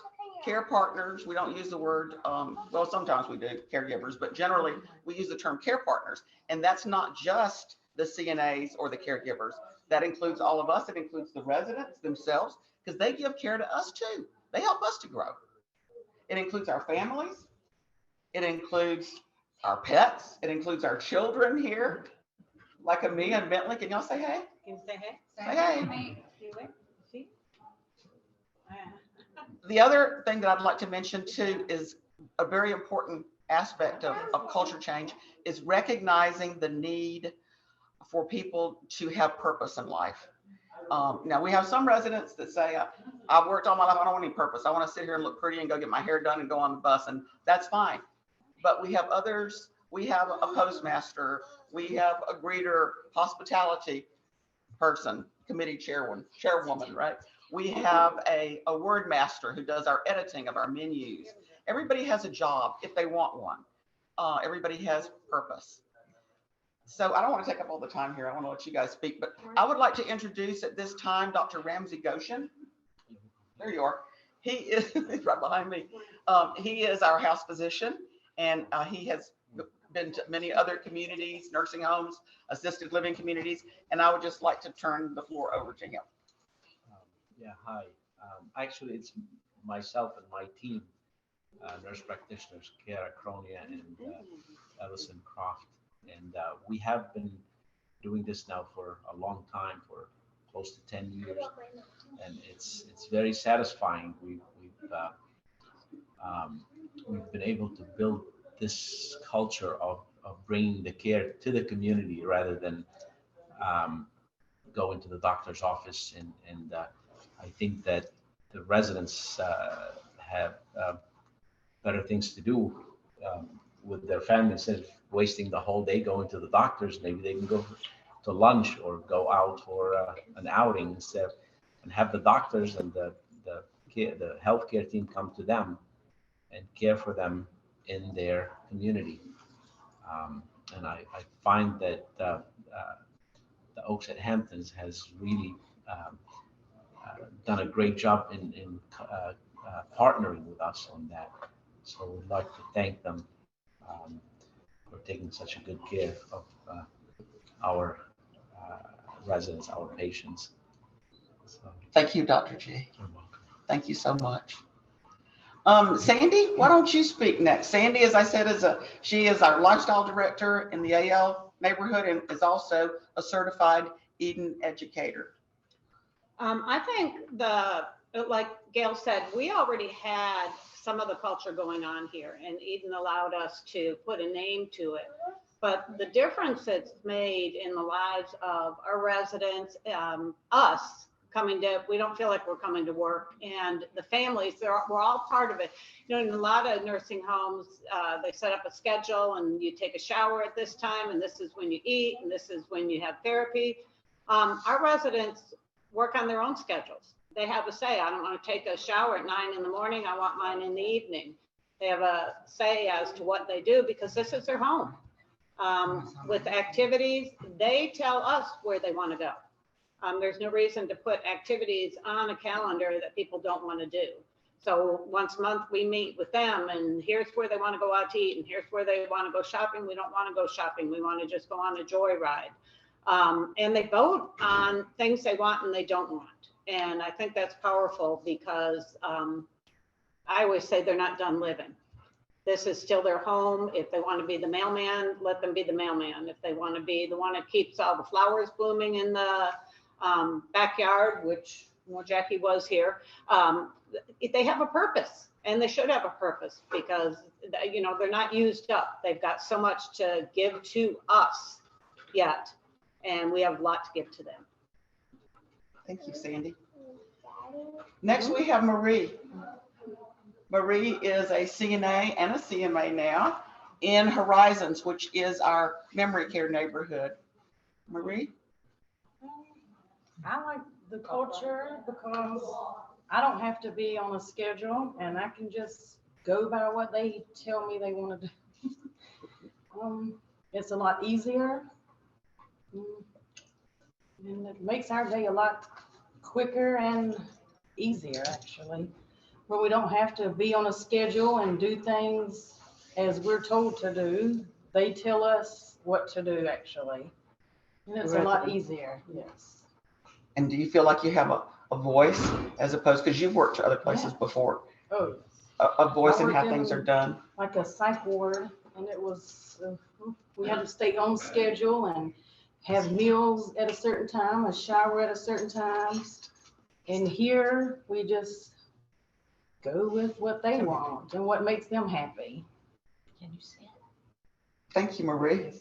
care partners, we don't use the word, well, sometimes we do, caregivers, but generally we use the term care partners. And that's not just the CNAs or the caregivers. That includes all of us. It includes the residents themselves, because they give care to us too. They help us to grow. It includes our families. It includes our pets. It includes our children here, like Amia and Bentley. Can y'all say hey? Can you say hey? Say hey. The other thing that I'd like to mention too is a very important aspect of culture change is recognizing the need for people to have purpose in life. Now we have some residents that say, I've worked all my life, I don't want any purpose. I want to sit here and look pretty and go get my hair done and go on the bus, and that's fine. But we have others, we have a postmaster, we have a greeter, hospitality person, committee chairwoman, right? We have a word master who does our editing of our menus. Everybody has a job if they want one. Everybody has purpose. So I don't want to take up all the time here. I want to let you guys speak, but I would like to introduce at this time Dr. Ramsey Goshen. There you are. He is he's right behind me. He is our house physician, and he has been to many other communities, nursing homes, assisted living communities, and I would just like to turn the floor over to him. Yeah, hi. Actually, it's myself and my team, nurse practitioners, Kara Cronia and Ellison Croft. And we have been doing this now for a long time, for close to 10 years. And it's very satisfying. We've been able to build this culture of bringing the care to the community rather than going to the doctor's office. And I think that the residents have better things to do with their family instead of wasting the whole day going to the doctors. Maybe they can go to lunch or go out for an outing instead, and have the doctors and the healthcare team come to them and care for them in their community. And I find that the Oaks at Hamptons has really done a great job in partnering with us on that. So we'd like to thank them for taking such a good care of our residents, our patients. So, Thank you, Dr. G. you're welcome. Thank you so much. Sandy, why don't you speak next? Sandy, as I said, she is our lifestyle director in the AL neighborhood and is also a certified Eden educator. I think like Gail said, we already had some of the culture going on here, and Eden allowed us to put a name to it. But the difference it's made in the lives of our residents, us coming to, we don't feel like we're coming to work, and the families, we're all part of it. You know, in a lot of nursing homes, they set up a schedule and you take a shower at this time, and this is when you eat, and this is when you have therapy. Our residents work on their own schedules. They have a say. I don't want to take a shower at 9 in the morning. I want mine in the evening. They have a say as to what they do because this is their home. With activities, they tell us where they want to go. There's no reason to put activities on a calendar that people don't want to do. So once a month we meet with them, and here's where they want to go out to eat, and here's where they want to go shopping. We don't want to go shopping. We want to just go on a joyride. And they vote on things they want and they don't want. And I think that's powerful because I always say they're not done living. This is still their home. If they want to be the mailman, let them be the mailman. If they want to be the one that keeps all the flowers blooming in the backyard, which Jackie was here, they have a purpose, and they should have a purpose because, you know, they're not used up. They've got so much to give to us yet, and we have a lot to give to them. Thank you, Sandy. Next, we have Marie. Marie is a CNA and a CMA now in Horizons, which is our memory care neighborhood. Marie? I like the culture because I don't have to be on a schedule and I can just go by what they tell me they want to do. It's a lot easier and it makes our day a lot quicker and easier actually, where we don't have to be on a schedule and do things as we're told to do. They tell us what to do actually, and it's a lot easier. Yes. And do you feel like you have a voice as opposed, because you've worked at other places before, Oh, yes. a voice in I how worked things in- are done? Like a psych ward, and it was, we had to stay on schedule and have meals at a certain time, a shower at a certain time. And here we just go with what they want and what makes them happy. Can you see it? Thank you, Marie.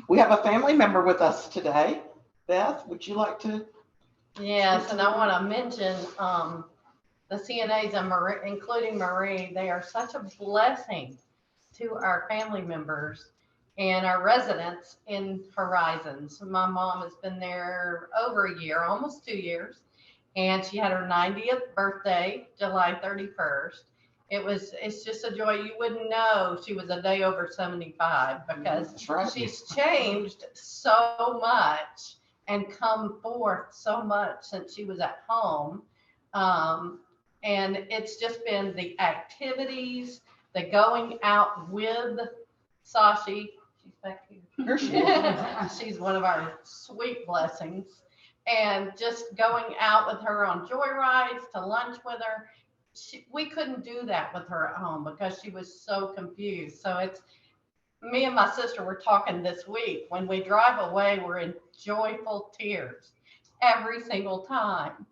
We have a family member with us today. Beth, would you like to? Yes, and I want to mention the CNAs and Marie, including Marie. They are such a blessing to our family members and our residents in Horizons. My mom has been there over a year, almost 2 years, and she had her 90th birthday, July 31st. It's just a joy. You wouldn't know she was a day over 75 because That's right. she's changed so much and come forth so much since she was at home. And it's just been the activities, the going out with Sashi. She's back here. Here she is. She's one of our sweet blessings. And just going out with her on joyrides, to lunch with her. We couldn't do that with her at home because she was so confused. So it's, me and my sister were talking this week. When we drive away, we're in joyful tears every single time.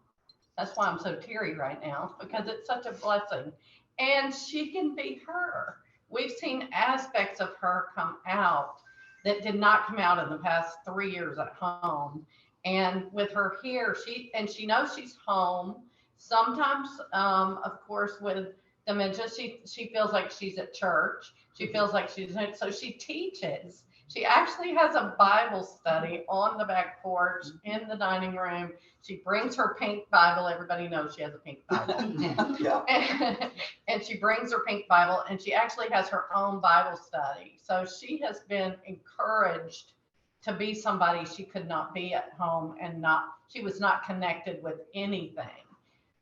That's why I'm so teary right now, because it's such a blessing. And she can be her. We've seen aspects of her come out that did not come out in the past 3 years at home. And with her here, she knows she's home. Sometimes, of course, with dementia, she feels like she's at church. She feels like so she teaches. She actually has a Bible study on the back porch in the dining room. She brings her pink Bible. Everybody knows she has a pink Bible. Yeah. And she brings her pink Bible, and she actually has her own Bible study. So she has been encouraged to be somebody she could not be at home, and she was not connected with anything.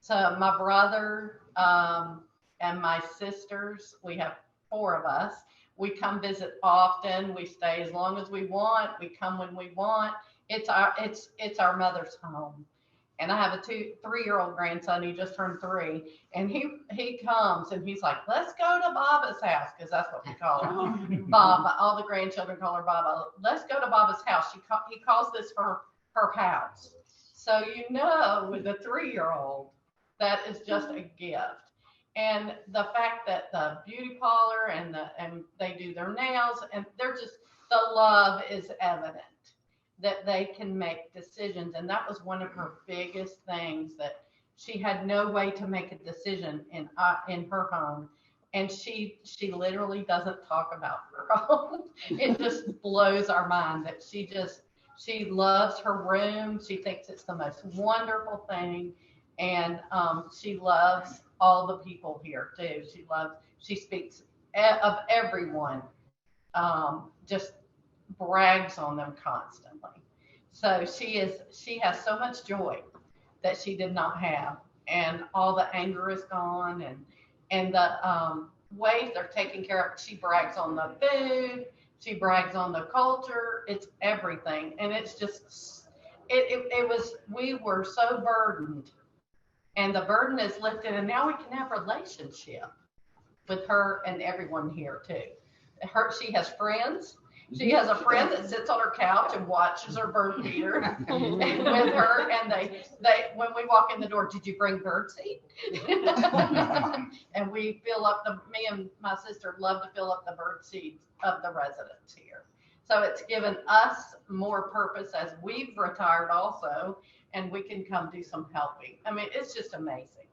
So my brother and my sisters, we have 4 of us. We come visit often. We stay as long as we want. We come when we want. It's our mother's home. And I have a 3-year-old grandson. He just turned 3, and he comes and he's like, "Let's go to Baba's house," because that's what we call her. Baba. All the grandchildren call her Baba. Let's go to Baba's house. He calls this her house. So with the 3-year-old, that is just a gift. And the fact that the beauty parlor and they do their nails, and the love is evident that they can make decisions. And that was one of her biggest things, that she had no way to make a decision in her home. And she literally doesn't talk about her home. It just blows our mind that she loves her room. She thinks it's the most wonderful thing. And she loves all the people here too. She speaks of everyone, just brags on them constantly. So she has so much joy that she did not have, and all the anger is gone, and the ways they're taking care of. She brags on the food. She brags on the culture. It's everything, and it's just we were so burdened, and the burden is lifted, and now we can have a relationship with her and everyone here too. She has friends. She has a friend that sits on her couch and watches her bird feeder with her, and they when we walk in the door, "Did you bring bird seed?" And we fill up me and my sister love to fill up the bird seeds of the residents here. So it's given us more purpose as we've retired also, and we can come do some helping. I mean, it's just amazing.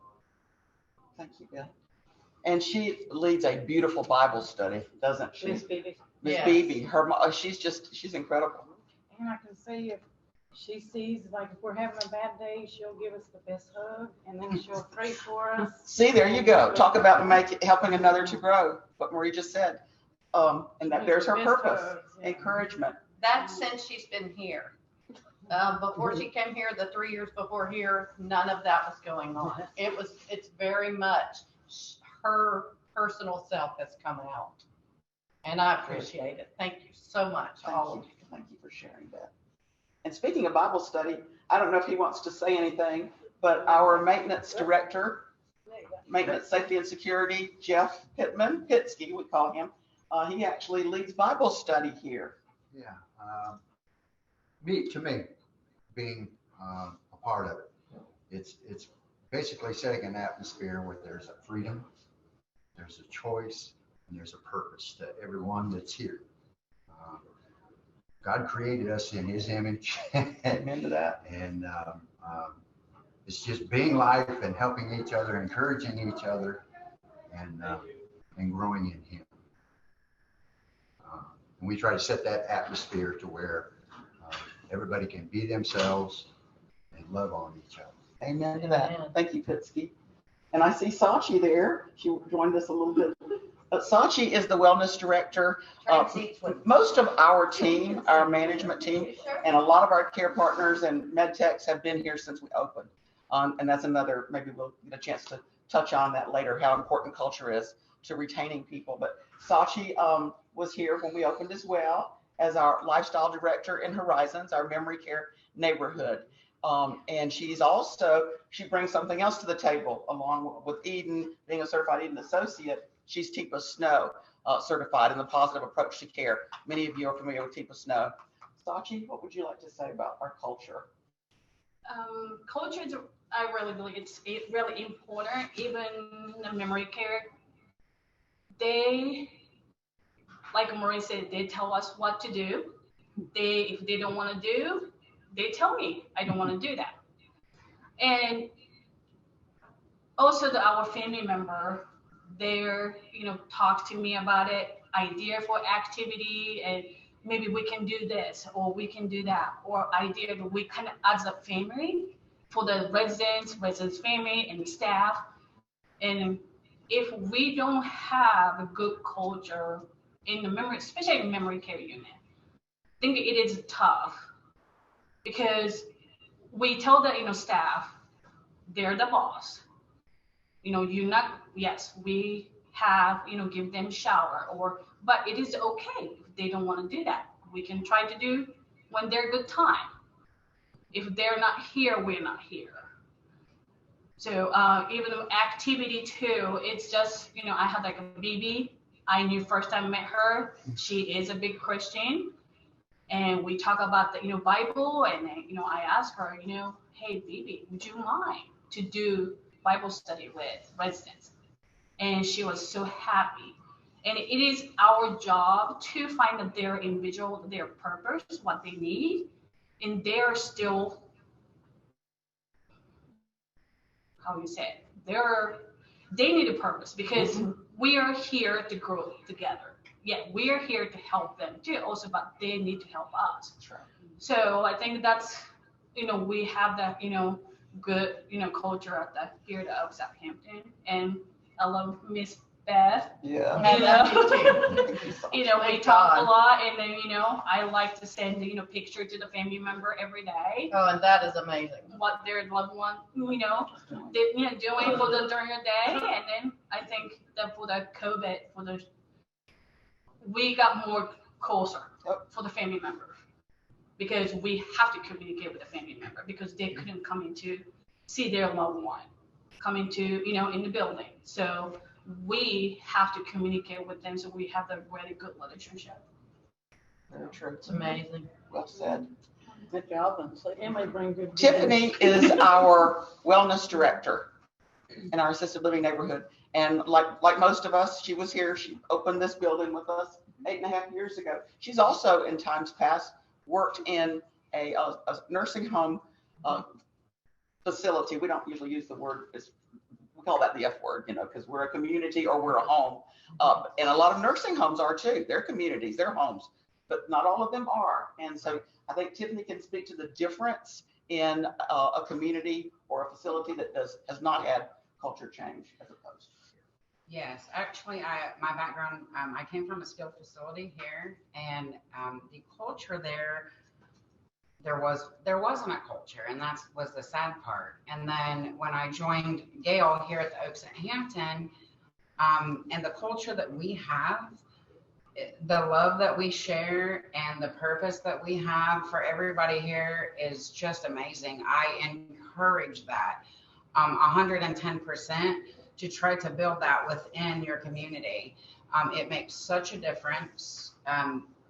Thank you, Bill. And she leads a beautiful Bible study, doesn't she? Miss Phoebe. Miss Yes. Beebe, she's incredible. And I can say if she sees, like, if we're having a bad day, she'll give us the best hug, and then she'll pray for us. See, there you go. Talk about helping another to grow, what Marie just said. And that there's her purpose, encouragement. That's since she's been here. Before she came here, the 3 years before here, none of that was going on. It's very much her personal self that's come out. And I appreciate it. Thank you so much, all of you. Thank you for sharing that. And speaking of Bible study, I don't know if he wants to say anything, but our maintenance director, maintenance, safety, and security, Jeff Pitsky, we call him, he actually leads Bible study here. Yeah, to me, being a part of it, it's basically setting an atmosphere where there's a freedom, there's a choice, and there's a purpose to everyone that's here. God created us in His image. Amen to that. And it's just being life and helping each other, encouraging each other, and growing in Him. And we try to set that atmosphere to where everybody can be themselves and love on each other. Amen to that. Thank you, Pitsky. And I see Sachi there. She joined us a little bit. Sachi is the wellness director. Most of our team, our management team, and a lot of our care partners and med techs have been here since we opened. And that's another, maybe we'll get a chance to touch on that later, how important culture is to retaining people. But Sachi was here when we opened as well as our lifestyle director in Horizons, our memory care neighborhood. And she brings something else to the table along with Eden, being a certified Eden associate. She's TIPA Snow certified in the positive approach to care. Many of you are familiar with TIPA Snow. Sachi, what would you like to say about our culture? Culture, I really believe it's really important. Even the memory care, they, like Marie said, they tell us what to do. If they don't want to do, they tell me I don't want to do that. And also our family member, they're, talk to me about it, idea for activity, and maybe we can do this or we can do that, or idea that we kind of as a family for the residents family and staff. And if we don't have a good culture in the memory, especially in memory care unit, I think it is tough, because we tell the staff, they're the boss. You're not, yes, we have, give them shower but it is okay if they don't want to do that. We can try to do when they're good time. If they're not here, we're not here. So even activity too, it's just, I had like a baby. I knew first time I met her, she is a big Christian. And we talk about the, Bible, and then, I asked her, hey, baby, would you mind to do Bible study with residents? And she was so happy. And it is our job to find their individual, their purpose, what they need, and they're still, how you say it, they need a purpose, because we are here to grow together. Yeah, we are here to help them too, also, but they need to help us. Sure. So I think that's, we have that, good, culture at here at Oaks Southampton. And I love Miss Beth. Yeah. We talk a lot, and then, I like to send, picture to the family member every day. Oh, and that is amazing. What their loved one, doing during the day. And then I think that for the COVID, we got more closer for the family member, because we have to communicate with the family member, because they couldn't come in to see their loved one coming to, in the building. So we have to communicate with them, so we have a really good relationship. Very true. It's amazing. Well said. Good job. So Emily bring good. Tiffany is our wellness director in our assisted living neighborhood. And like most of us, she was here. She opened this building with us 8.5 years ago. She's also, in times past, worked in a nursing home facility. We don't usually use the word, we call that the F word, because we're a community or we're a home. And a lot of nursing homes are too. They're communities, they're homes, but not all of them are. And so I think Tiffany can speak to the difference in a community or a facility that has not had culture change as opposed. Yes, actually, my background, I came from a skilled facility here, and the culture there wasn't a culture, and that was the sad part. And then when I joined Gail here at the Oaks at Hampton, and the culture that we have, the love that we share and the purpose that we have for everybody here is just amazing. I encourage that 110%. To try to build that within your community. It makes such a difference.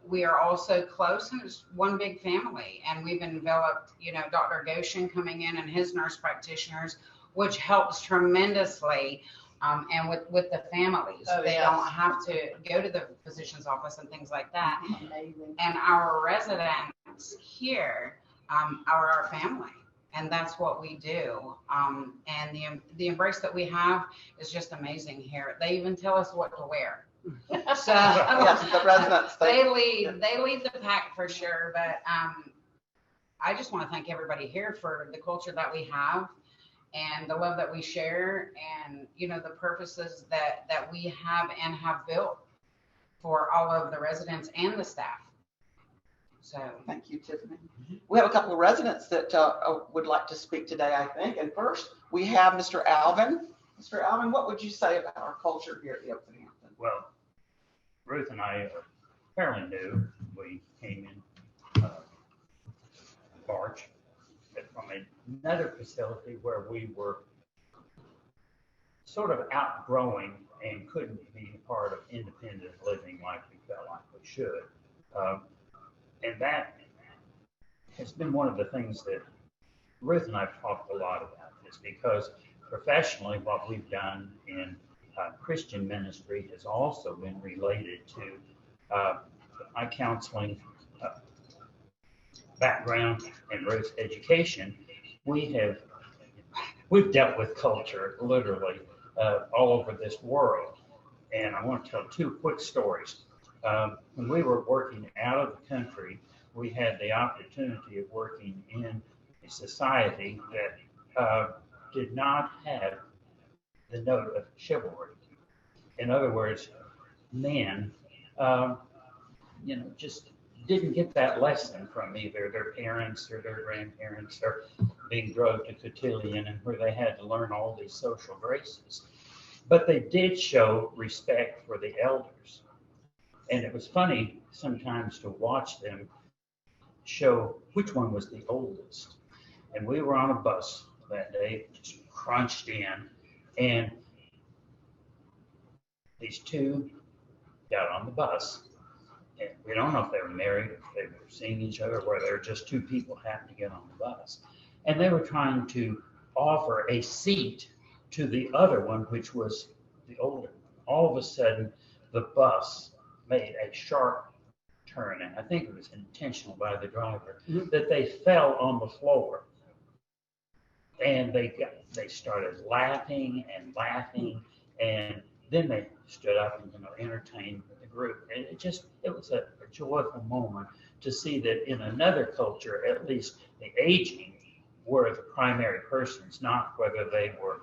We are all so close, and it's one big family, and we've enveloped, Dr. Goshen coming in and his nurse practitioners, which helps tremendously. And with the families, they don't have to go to the physician's office and things like that. Amazing. And our residents here are our family. And that's what we do. And the embrace that we have is just amazing here. They even tell us what to wear. So Yes, the residents. they lead the pack for sure. But I just want to thank everybody here for the culture that we have and the love that we share, and the purposes that we have and have built for all of the residents and the staff. So thank you, Tiffany. We have a couple of residents that would like to speak today, I think. And first, we have Mr. Alvin. Mr. Alvin, what would you say about our culture here at the Oaks at Hampton? Well, Ruth and I are fairly new. We came in March from another facility where we were sort of outgrowing and couldn't be part of independent living like we felt like we should. And that has been one of the things that Ruth and I have talked a lot about, is because professionally what we've done in Christian ministry has also been related to my counseling background and Ruth's education. We've dealt with culture literally all over this world. And I want to tell two quick stories. When we were working out of the country, we had the opportunity of working in a society that did not have the note of chivalry. In other words, men, just didn't get that lesson from either their parents or their grandparents, or being drugged to cotillion and where they had to learn all these social graces. But they did show respect for the elders. And it was funny sometimes to watch them show which one was the oldest. And we were on a bus that day, just crunched in, and these two got on the bus. And we don't know if they were married, if they were seeing each other, where they were just two people happened to get on the bus. And they were trying to offer a seat to the other one, which was the older. All of a sudden, the bus made a sharp turn, and I think it was intentional by the driver, that they fell on the floor. And they started laughing, and then they stood up and entertained the group. And it was a joyful moment to see that in another culture, at least the aging were the primary persons, not whether they were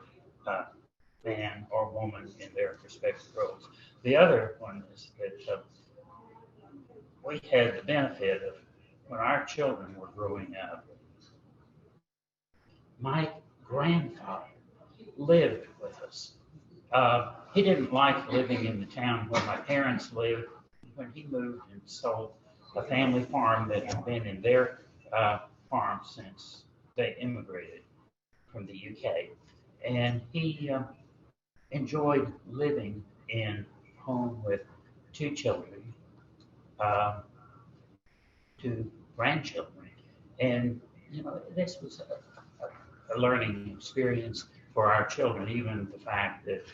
man or woman in their respective roles. The other one is that we had the benefit of when our children were growing up, my grandfather lived with us. He didn't like living in the town where my parents lived. When he moved and sold a family farm that had been in their farm since they immigrated from the UK. And he enjoyed living in home with two children, two grandchildren. And, this was a learning experience for our children, even the fact that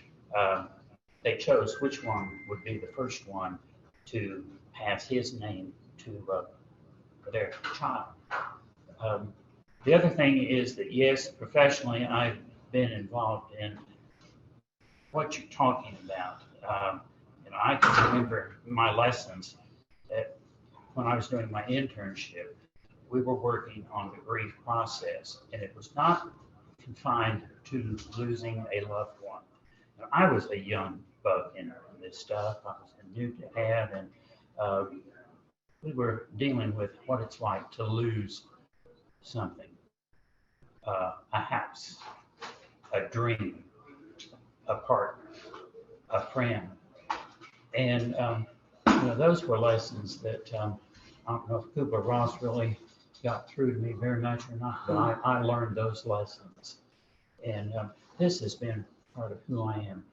they chose which one would be the first one to pass his name to their child. The other thing is that, yes, professionally, I've been involved in what you're talking about. I can remember my lessons that when I was doing my internship, we were working on the grief process, and it was not confined to losing a loved one. Now, I was a young bug in this stuff. I was new to have, and we were dealing with what it's like to lose something, a house, a dream, a partner, a friend. And those were lessons that I don't know if Kubler-Ross really got through to me very much or not, but I learned those lessons. And this has been part of who I am.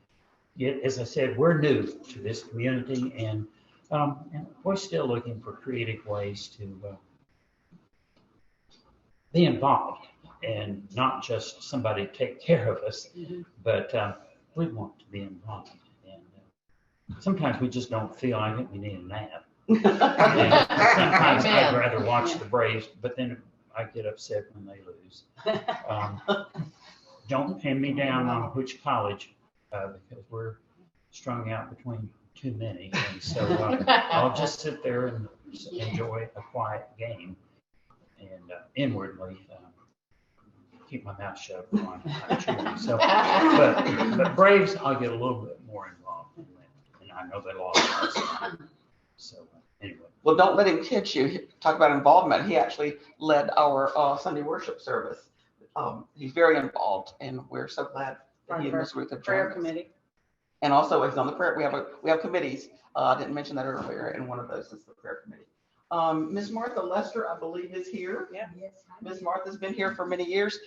Yet, as I said, we're new to this community, and we're still looking for creative ways to be involved, and not just somebody take care of us, but we want to be involved. And sometimes we just don't feel like it. We need a nap. And sometimes I'd rather watch the Braves, but then I get upset when they lose. Don't pin me down on which college, because we're strung out between too many. And so I'll just sit there and enjoy a quiet game, and inwardly keep my mouth shut when I'm cheering. So, but Braves, I'll get a little bit more involved in that. And I know they lost last time. So anyway. Well, don't let him kid you. Talk about involvement. He actually led our Sunday worship service. He's very involved, and we're so glad that he and Miss Ruth have Prayer joined us. committee. And also, he's on the prayer. We have committees. I didn't mention that earlier, and one of those is the prayer committee. Ms. Martha Lester, I believe, is here. Yeah. Yes. Ms. Martha's been here for many years.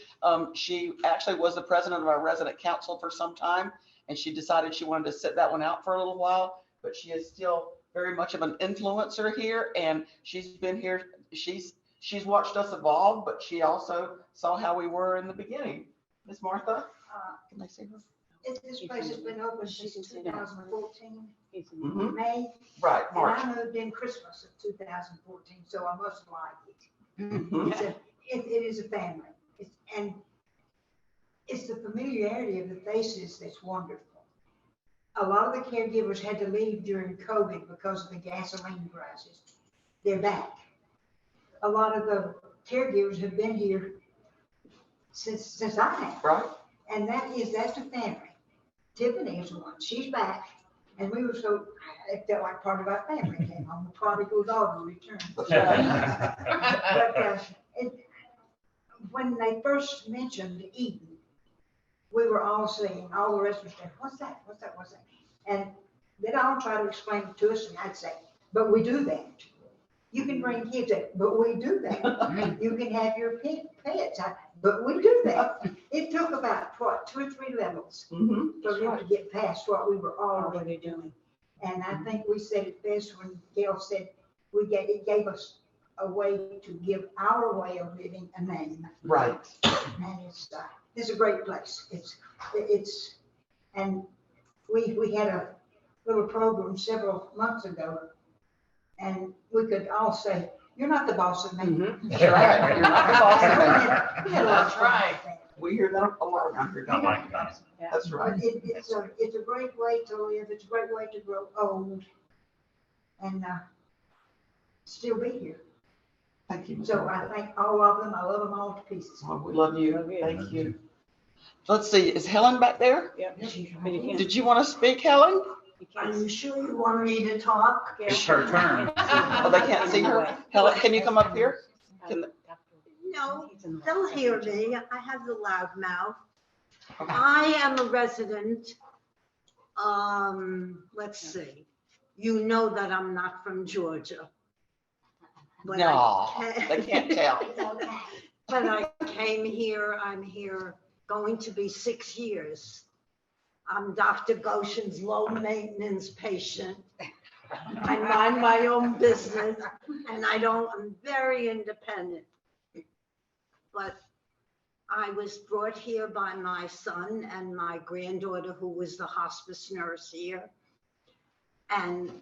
She actually was the president of our resident council for some time, and she decided she wanted to sit that one out for a little while, but she is still very much of an influencer here, and she's been here. She's watched us evolve, but she also saw how we were in the beginning. Ms. Martha, can I see her? This place has been open since 2014, Mhm. May. Right, And March. I moved in Christmas of 2014, so I must like it. Mhm. It is a family. It's the familiarity of the faces that's wonderful. A lot of the caregivers had to leave during COVID because of the gasoline prices. They're back. A lot of the caregivers have been here since I have. Right. And that's a family. Tiffany is one. She's back. And we were it felt like part of our family came home. The prodigal daughter returned. But when they first mentioned Eden, we were all saying, all the rest of us saying, what's that? What's that? What's that? And they'd all try to explain it to us, and I'd say, but we do that. You can bring kids in, but we do that. You can have your pets, but we do that. It took about, what, 2 or 3 levels for them to get past what we were already doing. And I think we said it best when Gail said it gave us a way to give our way of living a name. Right. And it's a great place. And we had a little program several months ago, and we could all say, you're not the boss of me. That's right. You're not the boss of me. That's right. We hear that a lot around here. I like that. That's right. It's a great way to live. It's a great way to grow old and still be here. Thank you. So I thank all of them. I love them all to pieces. Oh, we love you. Thank you. Let's see, is Helen back there? Yep. Did you want to speak, Helen? Are you sure you want me to talk? It's her turn. Oh, they can't see her? Helen, can you come up here? No, they'll hear me. I have the loud mouth. I am a resident. Let's see. You know that I'm not from Georgia. But No, they can't tell. But I came here. I'm here going to be 6 years. I'm Dr. Goshen's low maintenance patient. I mind my own business and I'm very independent. But I was brought here by my son and my granddaughter, who was the hospice nurse here. And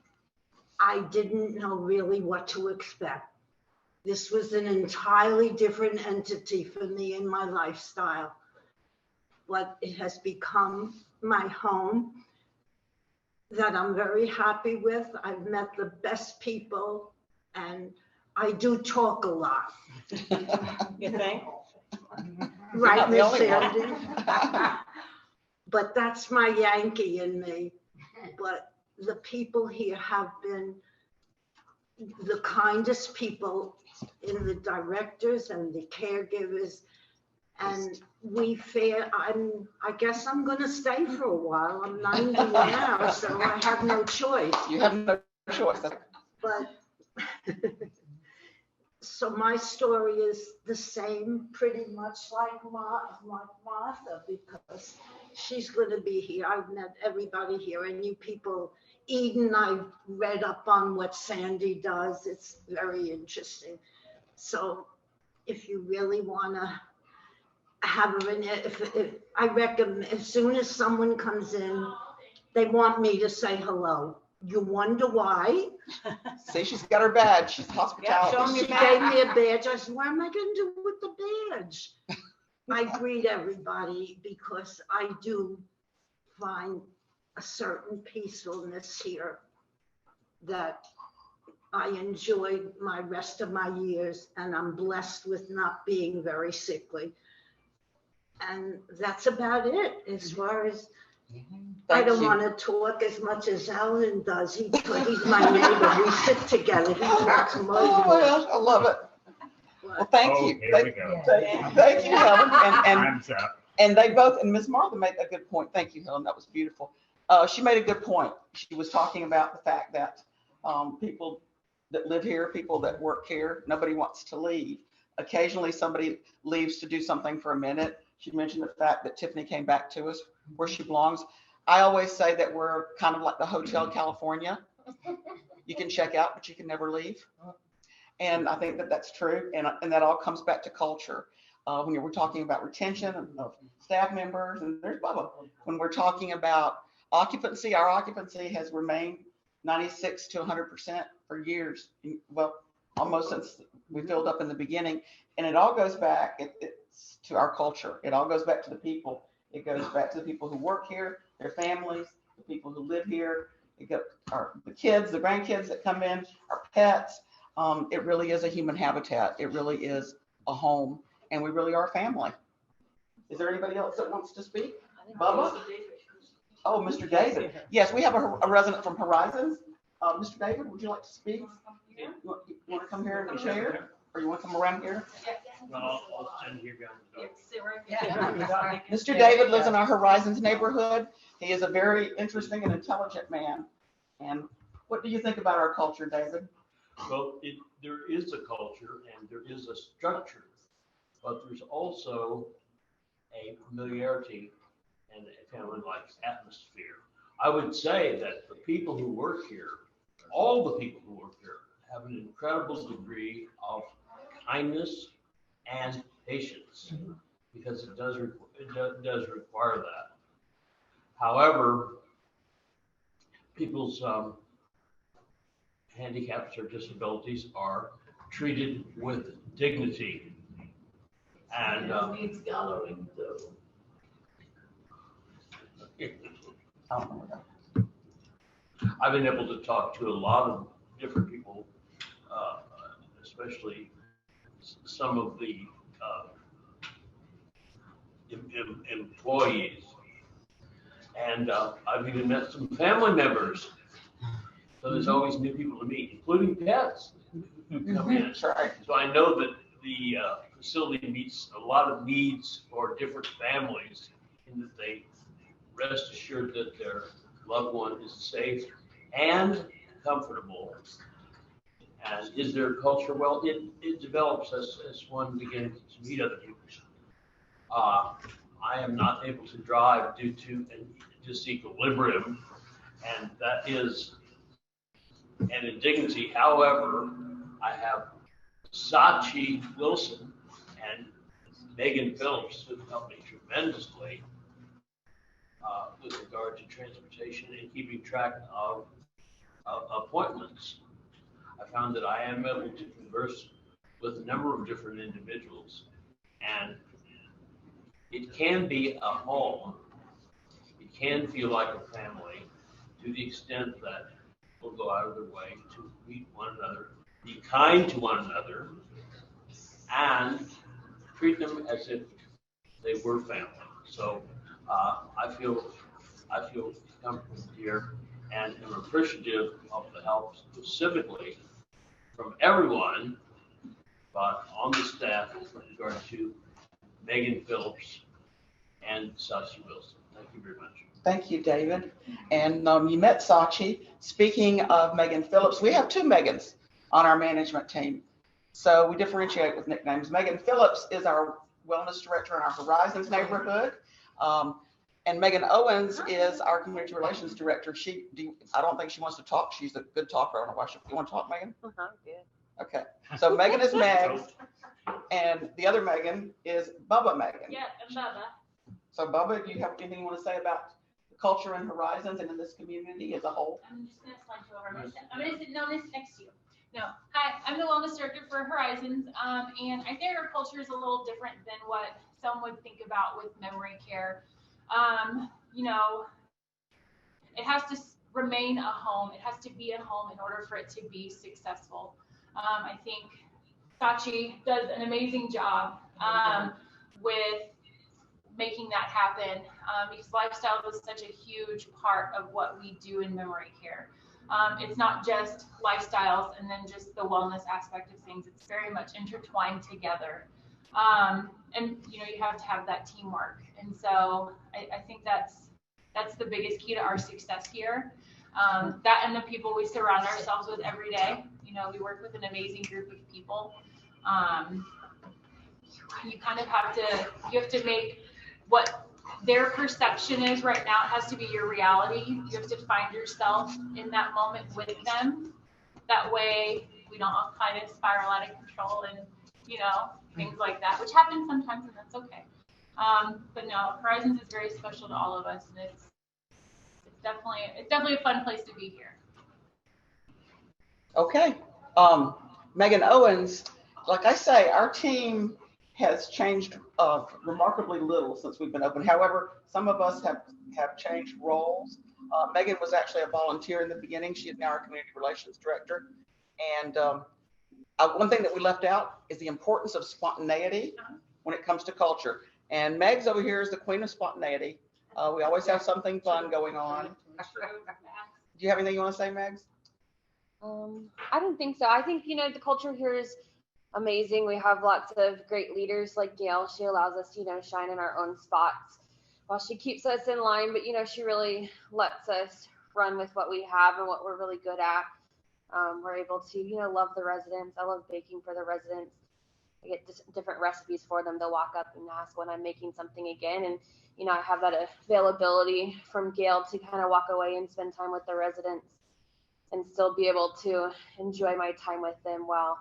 I didn't know really what to expect. This was an entirely different entity for me in my lifestyle. But it has become my home that I'm very happy with. I've met the best people and I do talk a lot. You think? Right, Miss Sandy? But that's my Yankee in me. But the people here have been the kindest people in the directors and the caregivers. And I guess I'm gonna stay for a while. I'm 90 now, so I have no choice. You have no choice. But, so my story is the same, pretty much like Martha, because she's gonna be here. I've met everybody here, and you people, Eden, I've read up on what Sandy does. It's very interesting. So if you really wanna have if I recommend, as soon as someone comes in, they want me to say hello. You wonder why? See, she's got her badge. She's hospitality. She gave me a badge. I said, what am I going to do with the badge? I greet everybody because I do find a certain peacefulness here that I enjoyed my rest of my years, and I'm blessed with not being very sickly. And that's about it as far as, I don't want to talk as much as Alan does. He's my neighbor. We sit together. He talks more. Oh my gosh, I love it. Well, thank you. Here we go. Thank you, Helen. And they both, and Ms. Martha made a good point. Thank you, Helen. That was beautiful. She made a good point. She was talking about the fact that people that live here, people that work here, nobody wants to leave. Occasionally somebody leaves to do something for a minute. She mentioned the fact that Tiffany came back to us where she belongs. I always say that we're kind of like the Hotel California. You can check out, but you can never leave. And I think that that's true. And that all comes back to culture. When we're talking about retention of staff members, and there's Bubba. When we're talking about occupancy, our occupancy has remained 96 to 100% for years. Well, almost since we filled up in the beginning. And it all goes back it's to our culture. It all goes back to the people. It goes back to the people who work here, their families, the people who live here. The kids, the grandkids that come in, our pets. It really is a human habitat. It really is a home, and we really are family. Is there anybody else that wants to speak? Bubba? Oh, Mr. David. Yes, we have a resident from Horizons. Mr. David, would you like to speak? You want to come here and share? Or you want to come around here? Well, I'll send you down the door. Mr. David lives in our Horizons neighborhood. He is a very interesting and intelligent man. And what do you think about our culture, David? Well, there is a culture and there is a structure, but there's also a familiarity and a family-like atmosphere. I would say that the people who work here, all the people who work here, have an incredible degree of kindness and patience, because it does require that. However, people's handicaps or disabilities are treated with dignity. And needs coloring too. I've been able to talk to a lot of different people, especially some of the employees. And I've even met some family members. So there's always new people to meet, including pets who come in. That's right. So I know that the facility meets a lot of needs for different families, in that they rest assured that their loved one is safe and comfortable. And is their culture? Well, it develops as one begins to meet other people. I am not able to drive due to disequilibrium, and that is an indignity. However, I have Sachi Wilson and Megan Phillips who helped me tremendously with regard to transportation and keeping track of appointments. I found that I am able to converse with a number of different individuals, and it can be a home. It can feel like a family, to the extent that people go out of their way to meet one another, be kind to one another, and treat them as if they were family. So I feel comfortable here, and am appreciative of the help specifically from everyone, but on the staff with regard to Megan Phillips and Sachi Wilson. Thank you very much. Thank you, David. And you met Sachi. Speaking of Megan Phillips, we have two Megans on our management team. So we differentiate with nicknames. Megan Phillips is our wellness director in our Horizons neighborhood. And Megan Owens is our community relations director. I don't think she wants to talk. She's a good talker. I don't know why you want to talk, Megan? Good. Okay. So Megan is Meg, and the other Megan is Bubba Megan. Yeah, and Bubba. So Bubba, do you have anything you want to say about the culture in Horizons and in this community as a whole? I'm just going to slide you over. I'm going to sit next to you. No, hi, I'm the wellness director for Horizons, and I think our culture is a little different than what some would think about with memory care. You know, it has to remain a home. It has to be a home in order for it to be successful. I think Sachi does an amazing job with making that happen, because lifestyle is such a huge part of what we do in memory care. It's not just lifestyles and then just the wellness aspect of things. It's very much intertwined together. And you know, you have to have that teamwork. And so I think that's the biggest key to our success here. That and the people we surround ourselves with every day. You know, we work with an amazing group of people. You kind of have to make what their perception is right now. It has to be your reality. You have to find yourself in that moment with them. That way we don't all kind of spiral out of control and, you know, things like that, which happens sometimes, and that's okay. But no, Horizons is very special to all of us, and it's definitely a fun place to be here. Okay. Megan Owens, like I say, our team has changed remarkably little since we've been open. However, some of us have changed roles. Megan was actually a volunteer in the beginning. She is now our community relations director. And one thing that we left out is the importance of spontaneity when it comes to culture. And Megs over here is the queen of spontaneity. We always have something fun going on. Do you have anything you want to say, Megs? I don't think so. I think, you know, the culture here is amazing. We have lots of great leaders like Gail. She allows us to, shine in our own spots while she keeps us in line. But, she really lets us run with what we have and what we're really good at. We're able to, love the residents. I love baking for the residents. I get different recipes for them. They'll walk up and ask when I'm making something again. And, I have that availability from Gail to kind of walk away and spend time with the residents and still be able to enjoy my time with them while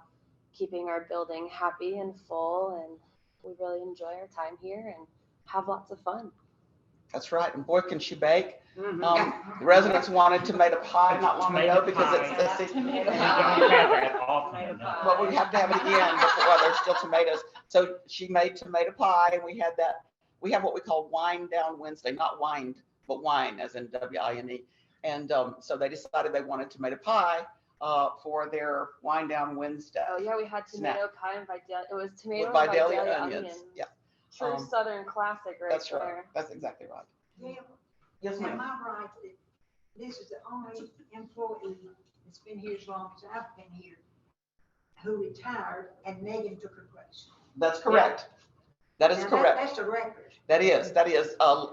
keeping our building happy and full. And we really enjoy our time here and have lots of fun. That's right. And boy, can she bake. The residents wanted tomato pie not long ago because it's well, we have to have it again before there's still tomatoes. So she made tomato pie, and we had that. We have what we call Wine Down Wednesday, not wined, but wine as in W-I-N-E. And so they decided they wanted tomato pie for their Wine Down Wednesday. Oh yeah, we had tomato pie and Vidalia. It was tomato with Vidalia and Vidalia onions. Yeah. True Southern classic right that's there. Right. That's exactly right. Yeah. Yes, ma'am. Am I right that this is the only employee that's been here as long as I've been here who retired and Megan took her place? That's correct. Yeah. That is correct. That's a record. That is.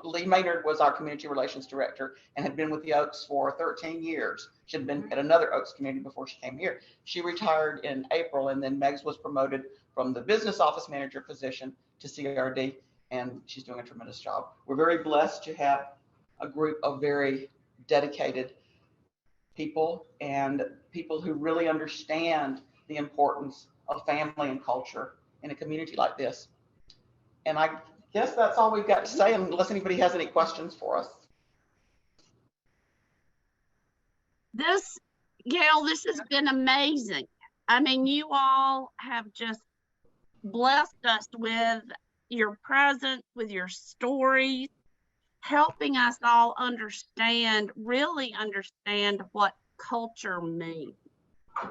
Lee Maynard was our community relations director and had been with the Oaks for 13 years. She had been at another Oaks community before she came here. She retired in April, and then Megs was promoted from the business office manager position to CRD, and she's doing a tremendous job. We're very blessed to have a group of very dedicated people and people who really understand the importance of family and culture in a community like this. And I guess that's all we've got to say, unless anybody has any questions for us. Gail, this has been amazing. I mean, you all have just blessed us with your presence, with your stories, helping us all really understand what culture means.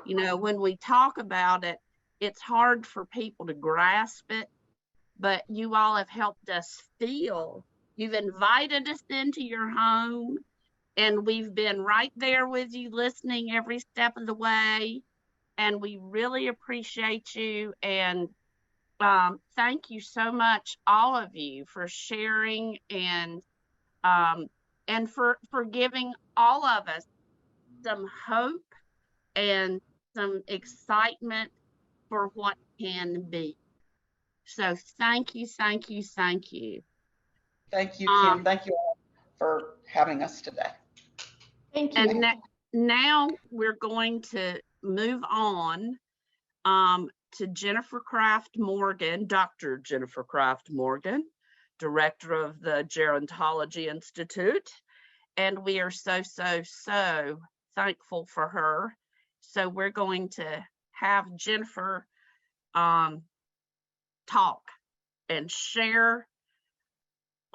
When we talk about it, it's hard for people to grasp it, but you all have helped us feel. You've invited us into your home, and we've been right there with you, listening every step of the way. And we really appreciate you. And thank you so much, all of you, for sharing and for giving all of us some hope and some excitement for what can be. So thank you, thank you, thank you. Thank you, Kim. Thank you all for having us today. Thank you. And now we're going to move on to Jennifer Kraft Morgan, Dr. Jennifer Kraft Morgan, director of the Gerontology Institute. And we are so, so, so thankful for her. So we're going to have Jennifer talk and share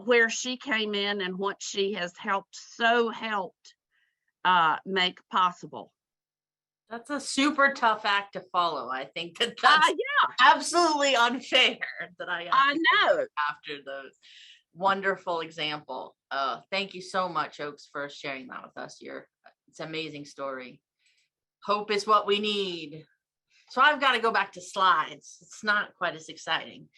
where she came in and what she has helped make possible. That's a super tough act to follow. I think that's absolutely unfair that I know after those wonderful example. Thank you so much, Oaks, for sharing that with us. It's an amazing story. Hope is what we need. So I've got to go back to slides. It's not quite as exciting.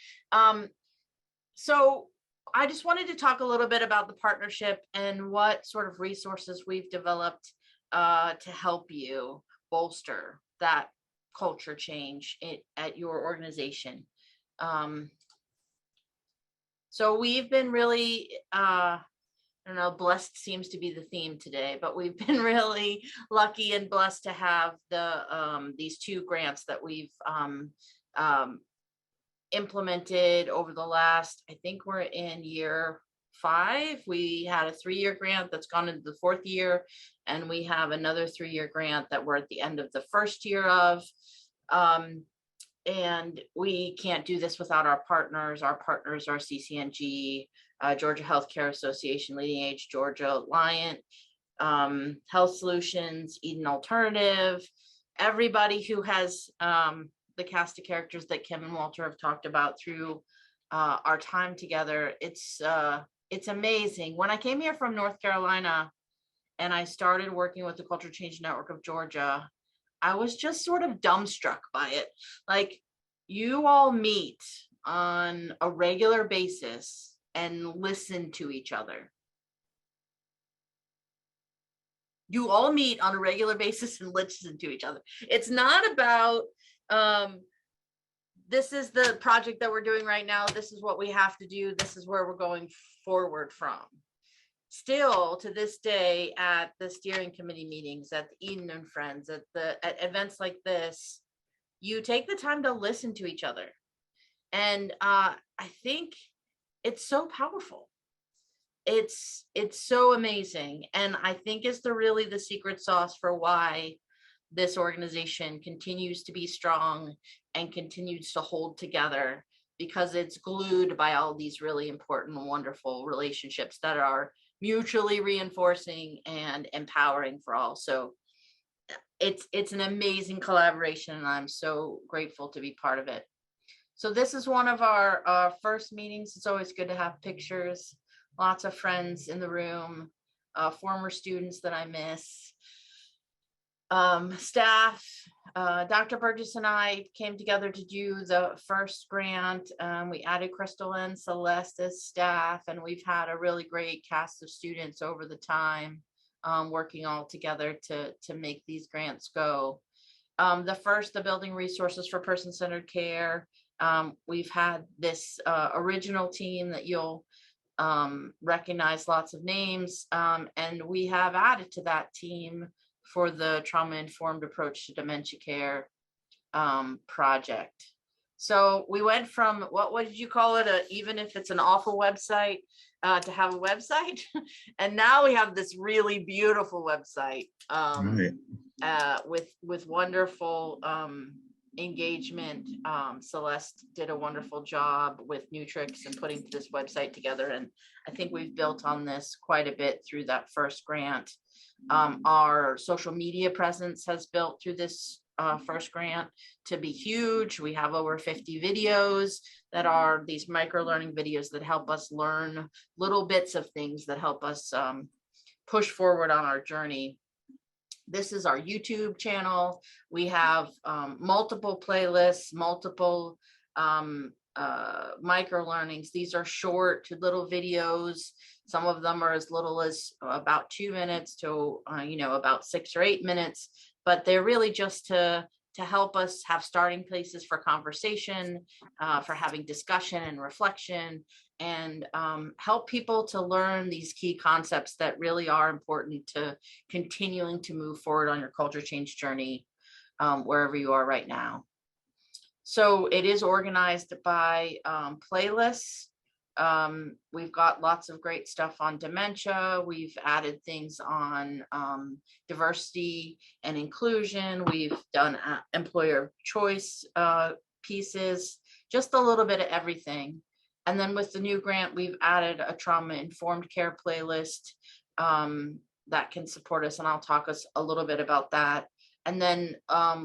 So I just wanted to talk a little bit about the partnership and what sort of resources we've developed to help you bolster that culture change at your organization. So we've been really, blessed seems to be the theme today, but we've been really lucky and blessed to have these 2 grants that we've implemented over the last, I think we're in year 5. We had a 3-year grant that's gone into the 4th year, and we have another 3-year grant that we're at the end of the 1st year of. And we can't do this without our partners. Our partners are CCNG, Georgia Healthcare Association, Leading Age Georgia, Alliant, Health Solutions, Eden Alternative, everybody who has the cast of characters that Kim and Walter have talked about through our time together. It's amazing. When I came here from North Carolina and I started working with the Culture Change Network of Georgia, I was just sort of dumbstruck by it. Like, you all meet on a regular basis and listen to each other. You all meet on a regular basis and listen to each other. It's not about, this is the project that we're doing right now. This is what we have to do. This is where we're going forward from. Still to this day, at the steering committee meetings, at the Eden and Friends, at events like this, you take the time to listen to each other. And I think it's so powerful. It's so amazing. And I think it's really the secret sauce for why this organization continues to be strong and continues to hold together, because it's glued by all these really important and wonderful relationships that are mutually reinforcing and empowering for all. So it's an amazing collaboration, and I'm so grateful to be part of it. So this is one of our first meetings. It's always good to have pictures, lots of friends in the room, former students that I miss, staff. Dr. Burgess and I came together to do the first grant. We added Crystal and Celeste as staff, and we've had a really great cast of students over the time, working all together to make these grants go. The building resources for person-centered care. We've had this original team that you'll recognize lots of names, and we have added to that team for the trauma-informed approach to dementia care project. So we went from, what did you call it? Even if it's an awful website, to have a website. And now we have this really beautiful website with wonderful engagement. Celeste did a wonderful job with Nutrix and putting this website together. And I think we've built on this quite a bit through that first grant. Our social media presence has built through this first grant to be huge. We have over 50 videos that are these micro learning videos that help us learn little bits of things that help us push forward on our journey. This is our YouTube channel. We have multiple playlists, multiple micro learnings. These are short little videos. Some of them are as little as about 2 minutes to about 6 or 8 minutes, but they're really just to help us have starting places for conversation, for having discussion and reflection, and help people to learn these key concepts that really are important to continuing to move forward on your culture change journey, wherever you are right now. So it is organized by playlists. We've got lots of great stuff on dementia. We've added things on diversity and inclusion. We've done employer choice pieces, just a little bit of everything. And then with the new grant, we've added a trauma-informed care playlist that can support us, and I'll talk us a little bit about that. And then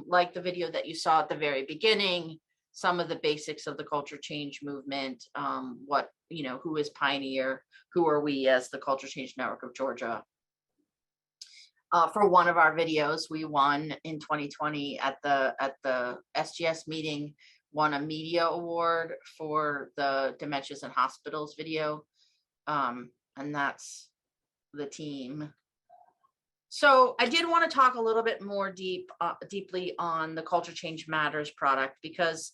like the video that you saw at the very beginning, some of the basics of the culture change movement, who is Pioneer, who are we as the Culture Change Network of Georgia. For one of our videos, we won in 2020 at the SGS meeting, won a media award for the Dementias in Hospitals video, and that's the team. So I did want to talk a little bit more deeply on the Culture Change Matters product, because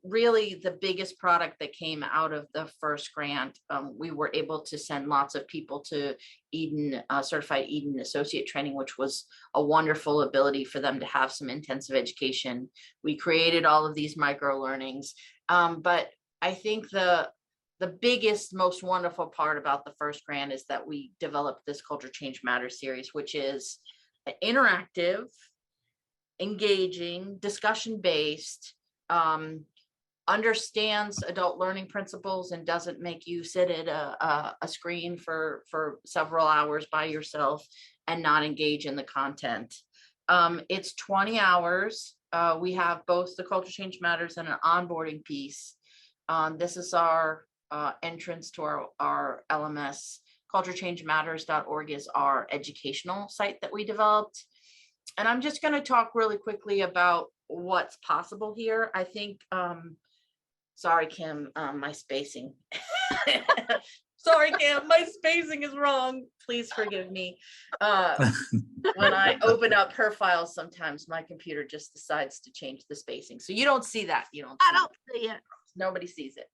really the biggest product that came out of the first grant, we were able to send lots of people to Eden, certified Eden associate training, which was a wonderful ability for them to have some intensive education. We created all of these micro learnings, but I think the biggest, most wonderful part about the first grant is that we developed this Culture Change Matters series, which is interactive, engaging, discussion-based, understands adult learning principles and doesn't make you sit at a screen for several hours by yourself and not engage in the content. It's 20 hours. We have both the Culture Change Matters and an onboarding piece. This is our entrance to our LMS. culturechangematters.org is our educational site that we developed. And I'm just going to talk really quickly about what's possible here. I think, sorry, Kim, my spacing. Sorry, Kim, my spacing is wrong. Please forgive me. When I open up her files, sometimes my computer just decides to change the spacing. So you don't see that. You don't. I don't see it. Nobody sees it.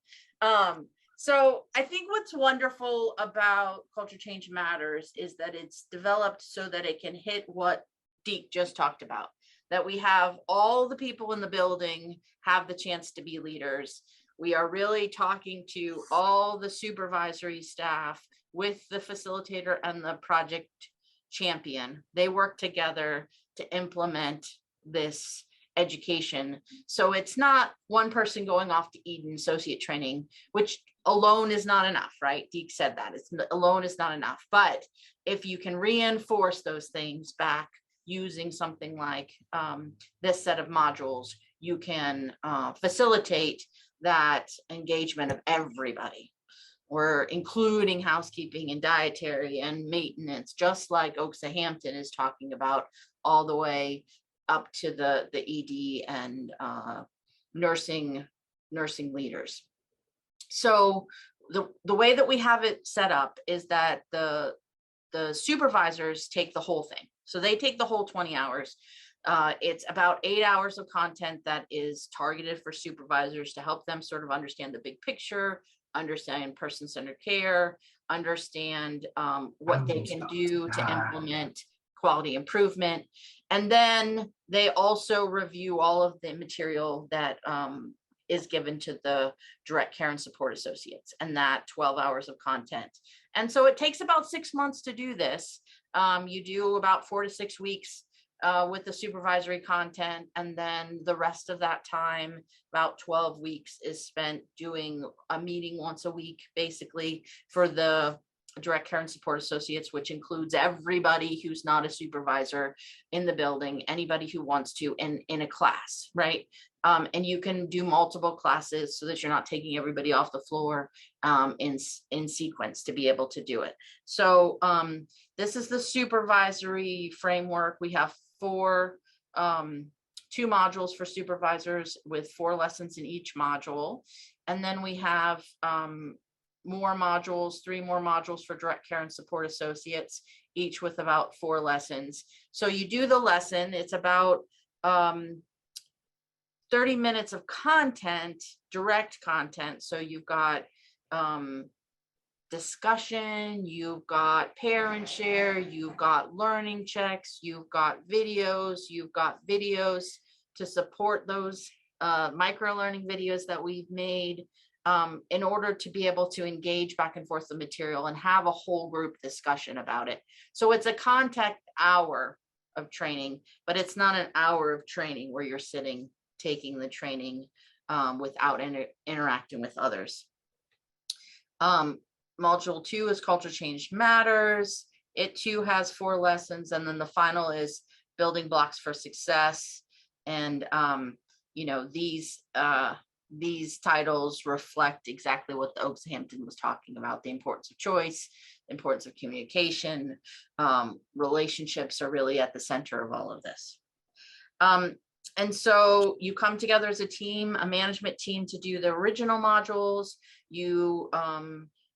So I think what's wonderful about Culture Change Matters is that it's developed so that it can hit what Deke just talked about, that we have all the people in the building have the chance to be leaders. We are really talking to all the supervisory staff with the facilitator and the project champion. They work together to implement this education. So it's not one person going off to Eden associate training, which alone is not enough, right? Deke said that alone is not enough. But if you can reinforce those things back using something like this set of modules, you can facilitate that engagement of everybody. We're including housekeeping and dietary and maintenance, just like Oaks of Hampton is talking about, all the way up to the ED and nursing leaders. So the way that we have it set up is that the supervisors take the whole thing. So they take the whole 20 hours. It's about 8 hours of content that is targeted for supervisors to help them sort of understand the big picture, understand person-centered care, understand what they can do to implement quality improvement. And then they also review all of the material that is given to the direct care and support associates, and that 12 hours of content. And so it takes about 6 months to do this. You do about 4 to 6 weeks with the supervisory content, and then the rest of that time, about 12 weeks, is spent doing a meeting once a week, basically, for the direct care and support associates, which includes everybody who's not a supervisor in the building, anybody who wants to in a class, right? And you can do multiple classes so that you're not taking everybody off the floor in sequence to be able to do it. So this is the supervisory framework. We have 2 modules for supervisors with 4 lessons in each module. And then we have more modules, 3 more modules for direct care and support associates, each with about 4 lessons. So you do the lesson, it's about 30 minutes of content, direct content. So you've got discussion, you've got parent share, you've got learning checks, you've got videos to support those micro learning videos that we've made in order to be able to engage back and forth the material and have a whole group discussion about it. So it's a contact hour of training, but it's not an hour of training where you're sitting taking the training without interacting with others. Module 2 is Culture Change Matters. It too has 4 lessons, and then the final is Building Blocks for Success. And you know, these titles reflect exactly what the Oaks of Hampton was talking about: the importance of choice, the importance of communication. Relationships are really at the center of all of this. And so you come together as a team, a management team, to do the original modules. You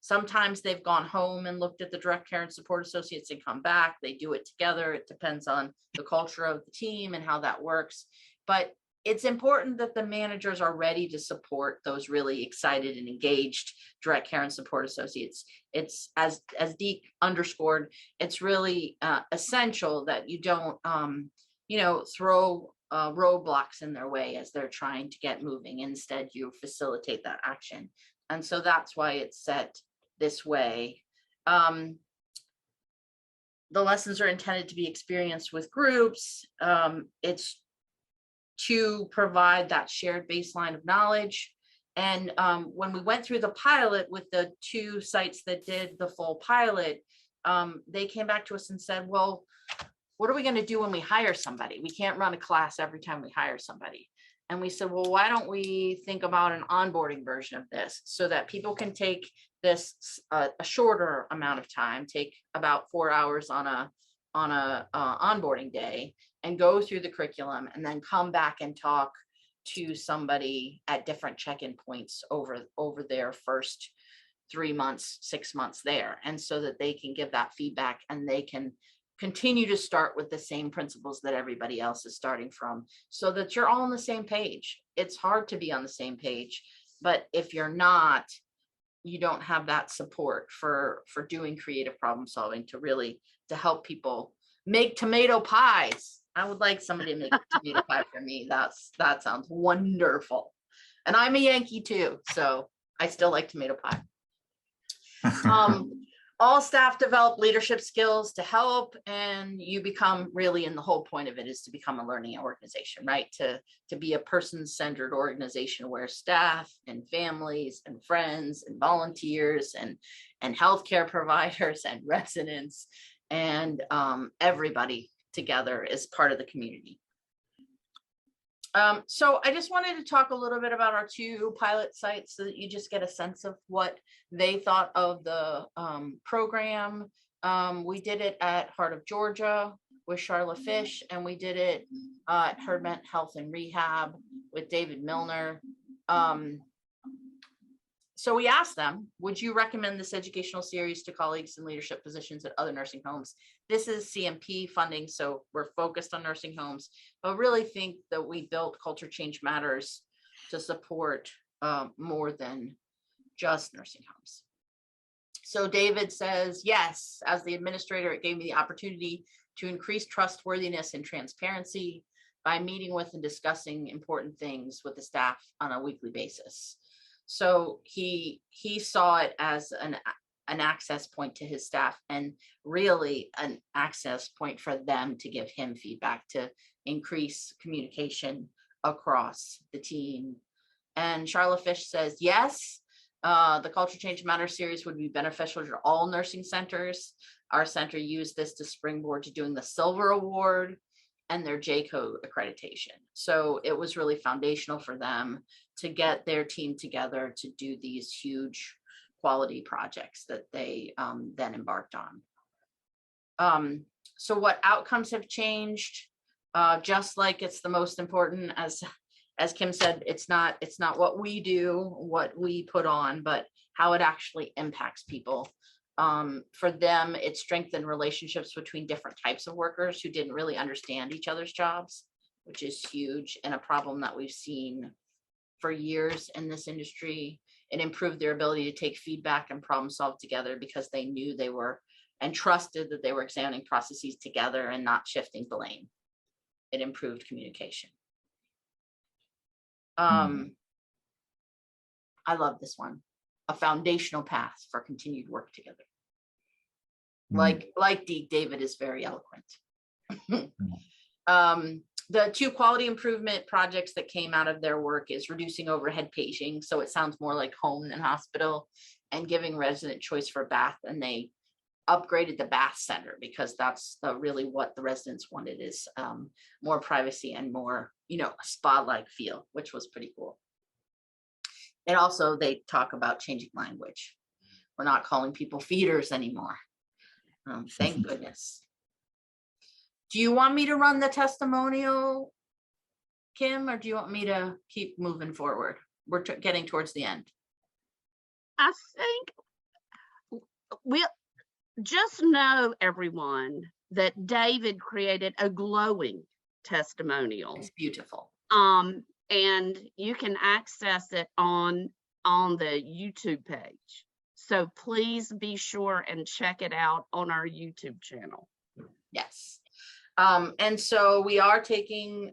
sometimes they've gone home and looked at the direct care and support associates and come back. They do it together. It depends on the culture of the team and how that works. But it's important that the managers are ready to support those really excited and engaged direct care and support associates. It's, as Deke underscored, it's really essential that you don't, throw roadblocks in their way as they're trying to get moving. Instead, you facilitate that action. And so that's why it's set this way. The lessons are intended to be experienced with groups. It's to provide that shared baseline of knowledge. And when we went through the pilot with the 2 sites that did the full pilot, they came back to us and said, well, what are we going to do when we hire somebody? We can't run a class every time we hire somebody. And we said, well, why don't we think about an onboarding version of this so that people can take this a shorter amount of time, take about 4 hours on a onboarding day, and go through the curriculum and then come back and talk to somebody at different check-in points over their first 3 months, 6 months there. And so that they can give that feedback and they can continue to start with the same principles that everybody else is starting from, so that you're all on the same page. It's hard to be on the same page, but if you're not, you don't have that support for doing creative problem solving to help people make tomato pies. I would like somebody to make a tomato pie for me. That sounds wonderful. And I'm a Yankee too, so I still like tomato pie. All staff develop leadership skills to help, and you become really, and the whole point of it is to become a learning organization, right? To be a person-centered organization where staff and families and friends and volunteers and healthcare providers and residents and everybody together is part of the community. So I just wanted to talk a little bit about our 2 pilot sites so that you just get a sense of what they thought of the program. We did it at Heart of Georgia with Charla Fish, and we did it at Herdment Health and Rehab with David Milner. So we asked them, would you recommend this educational series to colleagues in leadership positions at other nursing homes? This is CMP funding, so we're focused on nursing homes, but really think that we built Culture Change Matters to support more than just nursing homes. So David says, yes, as the administrator, it gave me the opportunity to increase trustworthiness and transparency by meeting with and discussing important things with the staff on a weekly basis. So he saw it as an access point to his staff, and really an access point for them to give him feedback to increase communication across the team. And Charla Fish says, yes, the Culture Change Matters series would be beneficial to all nursing centers. Our center used this to springboard to doing the Silver Award and their JCO accreditation. So it was really foundational for them to get their team together to do these huge quality projects that they then embarked on. So what outcomes have changed? Just like it's the most important, as Kim said, it's not what we do, what we put on, but how it actually impacts people. For them, it strengthened relationships between different types of workers who didn't really understand each other's jobs, which is huge and a problem that we've seen for years in this industry. It improved their ability to take feedback and problem solve together because they knew they were and trusted that they were examining processes together and not shifting blame. It improved communication. I love this one. A foundational path for continued work together. Like David is very eloquent. The 2 quality improvement projects that came out of their work is reducing overhead paging, so it sounds more like home than hospital, and giving resident choice for bath, and they upgraded the bath center because that's really what the residents wanted, is more privacy and more, a spa-like feel, which was pretty cool. And also they talk about changing language. We're not calling people feeders anymore. Thank goodness. Do you want me to run the testimonial, Kim, or do you want me to keep moving forward? We're getting towards the end. I think we'll just know, everyone, that David created a glowing testimonial. It's beautiful. And you can access it on the YouTube page. So please be sure and check it out on our YouTube channel. Yes. And so we are taking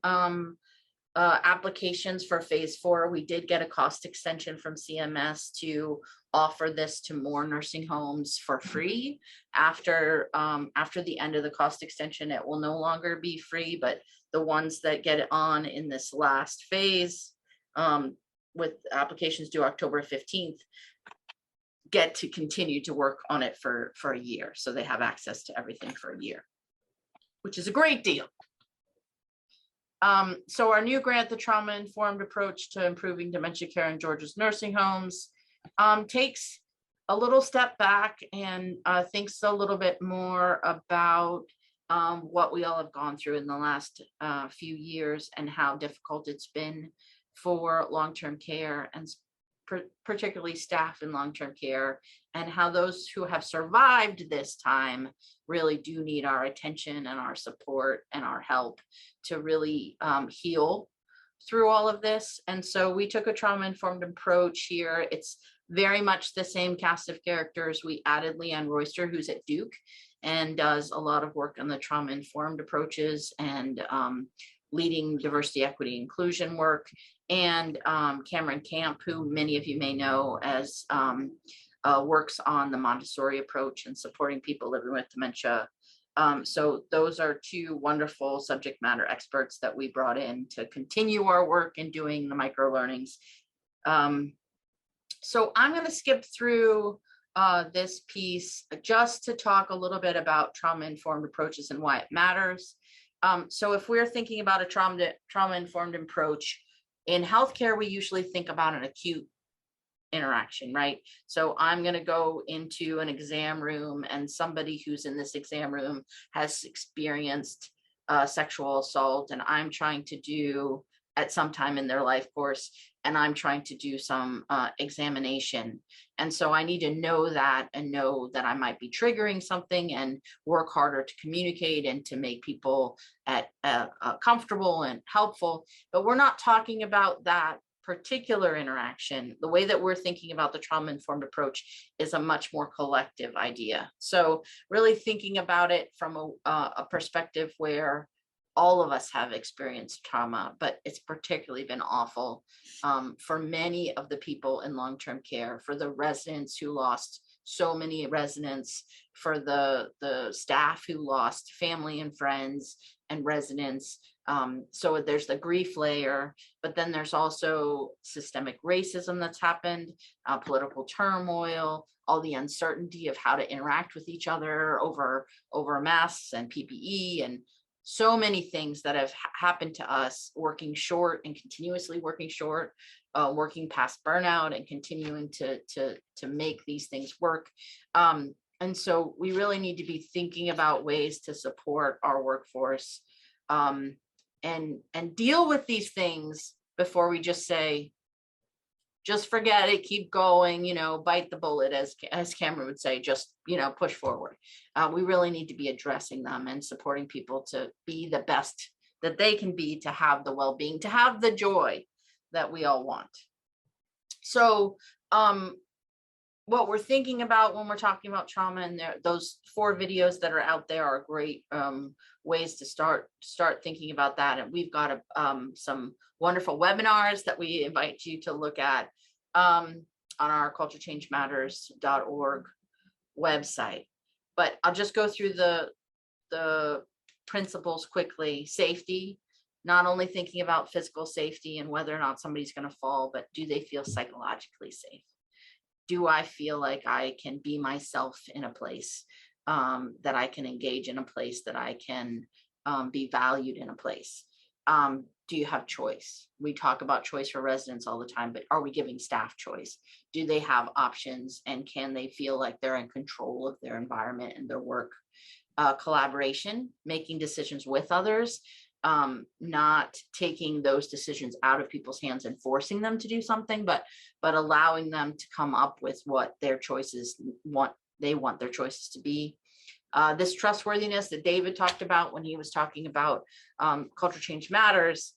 applications for phase 4. We did get a cost extension from CMS to offer this to more nursing homes for free. After the end of the cost extension, it will no longer be free, but the ones that get it on in this last phase, with applications due October 15th, get to continue to work on it for a year. So they have access to everything for a year, which is a great deal. So our new grant, the Trauma-Informed Approach to Improving Dementia Care in Georgia's Nursing Homes, takes a little step back and thinks a little bit more about what we all have gone through in the last few years and how difficult it's been for long-term care and particularly staff in long-term care, and how those who have survived this time really do need our attention and our support and our help to really heal through all of this. And so we took a trauma-informed approach here. It's very much the same cast of characters. We added Leanne Royster, who's at Duke and does a lot of work on the trauma-informed approaches and leading diversity, equity, inclusion work, and Cameron Camp, who many of you may know as works on the Montessori approach and supporting people living with dementia. So those are two wonderful subject matter experts that we brought in to continue our work in doing the micro learnings. So I'm going to skip through this piece just to talk a little bit about trauma-informed approaches and why it matters. So if we're thinking about a trauma-informed approach in healthcare, we usually think about an acute interaction, right? So I'm going to go into an exam room and somebody who's in this exam room has experienced sexual assault, and I'm trying to do at some time in their life course, and I'm trying to do some examination. And so I need to know that and know that I might be triggering something and work harder to communicate and to make people comfortable and helpful. But we're not talking about that particular interaction. The way that we're thinking about the trauma-informed approach is a much more collective idea. So really thinking about it from a perspective where all of us have experienced trauma, but it's particularly been awful for many of the people in long-term care, for the residents who lost so many residents, for the staff who lost family and friends and residents. So there's the grief layer, but then there's also systemic racism that's happened, political turmoil, all the uncertainty of how to interact with each other over masks and PPE, and so many things that have happened to us, working short and continuously working short, working past burnout and continuing to make these things work. And so we really need to be thinking about ways to support our workforce and deal with these things before we just say, just forget it, keep going, bite the bullet, as Cameron would say, just, push forward. We really need to be addressing them and supporting people to be the best that they can be, to have the well-being, to have the joy that we all want. So what we're thinking about when we're talking about trauma, and those 4 videos that are out there are great ways to start thinking about that. And we've got some wonderful webinars that we invite you to look at on our culturechange-matters.org website. But I'll just go through the principles quickly. Safety, not only thinking about physical safety and whether or not somebody's going to fall, but do they feel psychologically safe? Do I feel like I can be myself in a place, that I can engage in a place, that I can be valued in a place? Do you have choice? We talk about choice for residents all the time, but are we giving staff choice? Do they have options, and can they feel like they're in control of their environment and their work? Collaboration, making decisions with others, not taking those decisions out of people's hands and forcing them to do something, but allowing them to come up with what their choices want their choices to be. This trustworthiness that David talked about when he was talking about Culture Change Matters,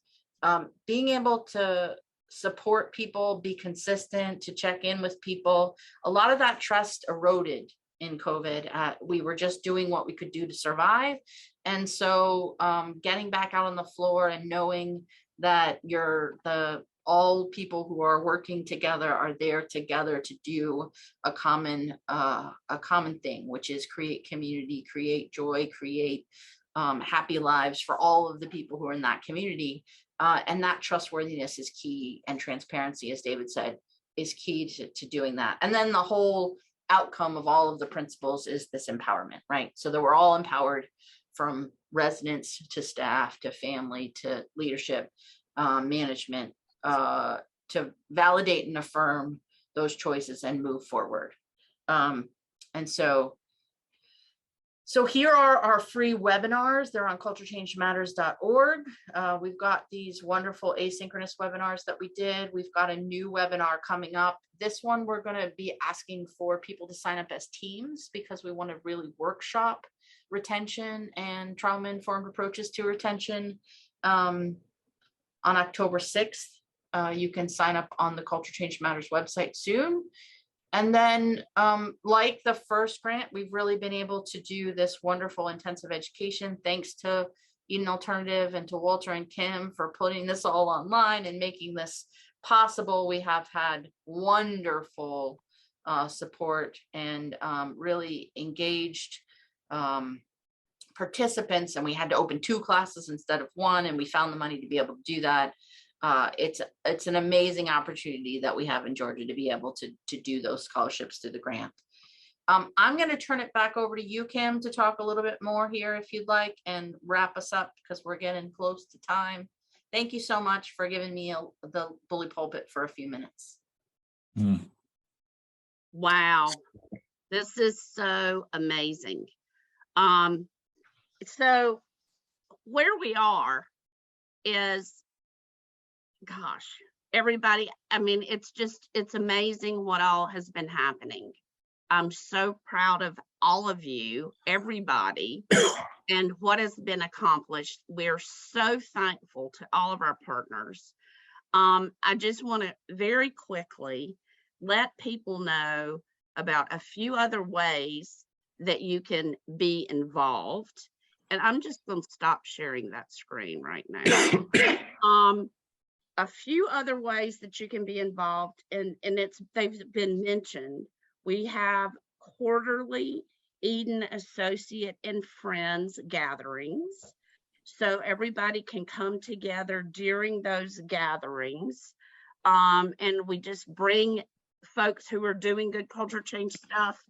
being able to support people, be consistent, to check in with people. A lot of that trust eroded in COVID. We were just doing what we could do to survive. And so getting back out on the floor and knowing that all people who are working together are there together to do a common thing, which is create community, create joy, create happy lives for all of the people who are in that community. And that trustworthiness is key, and transparency, as David said, is key to doing that. And then the whole outcome of all of the principles is this empowerment, right? So that we're all empowered, from residents to staff to family to leadership, management, to validate and affirm those choices and move forward. And so So here are our free webinars. They're on culturechangematters.org. We've got these wonderful asynchronous webinars that we did. We've got a new webinar coming up. This one, we're going to be asking for people to sign up as teams because we want to really workshop retention and trauma-informed approaches to retention on October 6th. You can sign up on the Culture Change Matters website soon. And then like the first grant, we've really been able to do this wonderful intensive education thanks to Eden Alternative and to Walter and Kim for putting this all online and making this possible. We have had wonderful support and really engaged participants, and we had to open 2 classes instead of 1, and we found the money to be able to do that. It's an amazing opportunity that we have in Georgia to be able to do those scholarships through the grant. I'm going to turn it back over to you, Kim, to talk a little bit more here if you'd like and wrap us up because we're getting close to time. Thank you so much for giving me the bully pulpit for a few minutes. Wow, this is so amazing. So where we are is, gosh, everybody, I mean, it's amazing what all has been happening. I'm so proud of all of you, everybody, and what has been accomplished. We're so thankful to all of our partners. I just want to very quickly let people know about a few other ways that you can be involved. And I'm just going to stop sharing that screen right now. A few other ways that you can be involved, and they've been mentioned. We have quarterly Eden Associate and Friends gatherings. So everybody can come together during those gatherings. And we just bring folks who are doing good culture change stuff,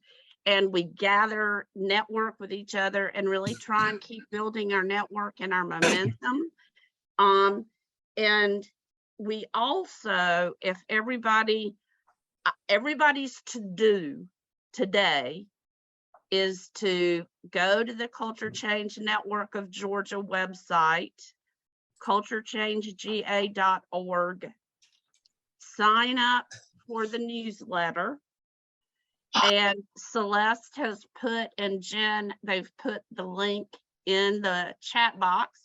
and we gather, network with each other, and really try and keep building our network and our momentum. And we also, if everybody's to do today is to go to the Culture Change Network of Georgia website, culturechange.ga.org, sign up for the newsletter. And Celeste has put, and Jen, they've put the link in the chat box.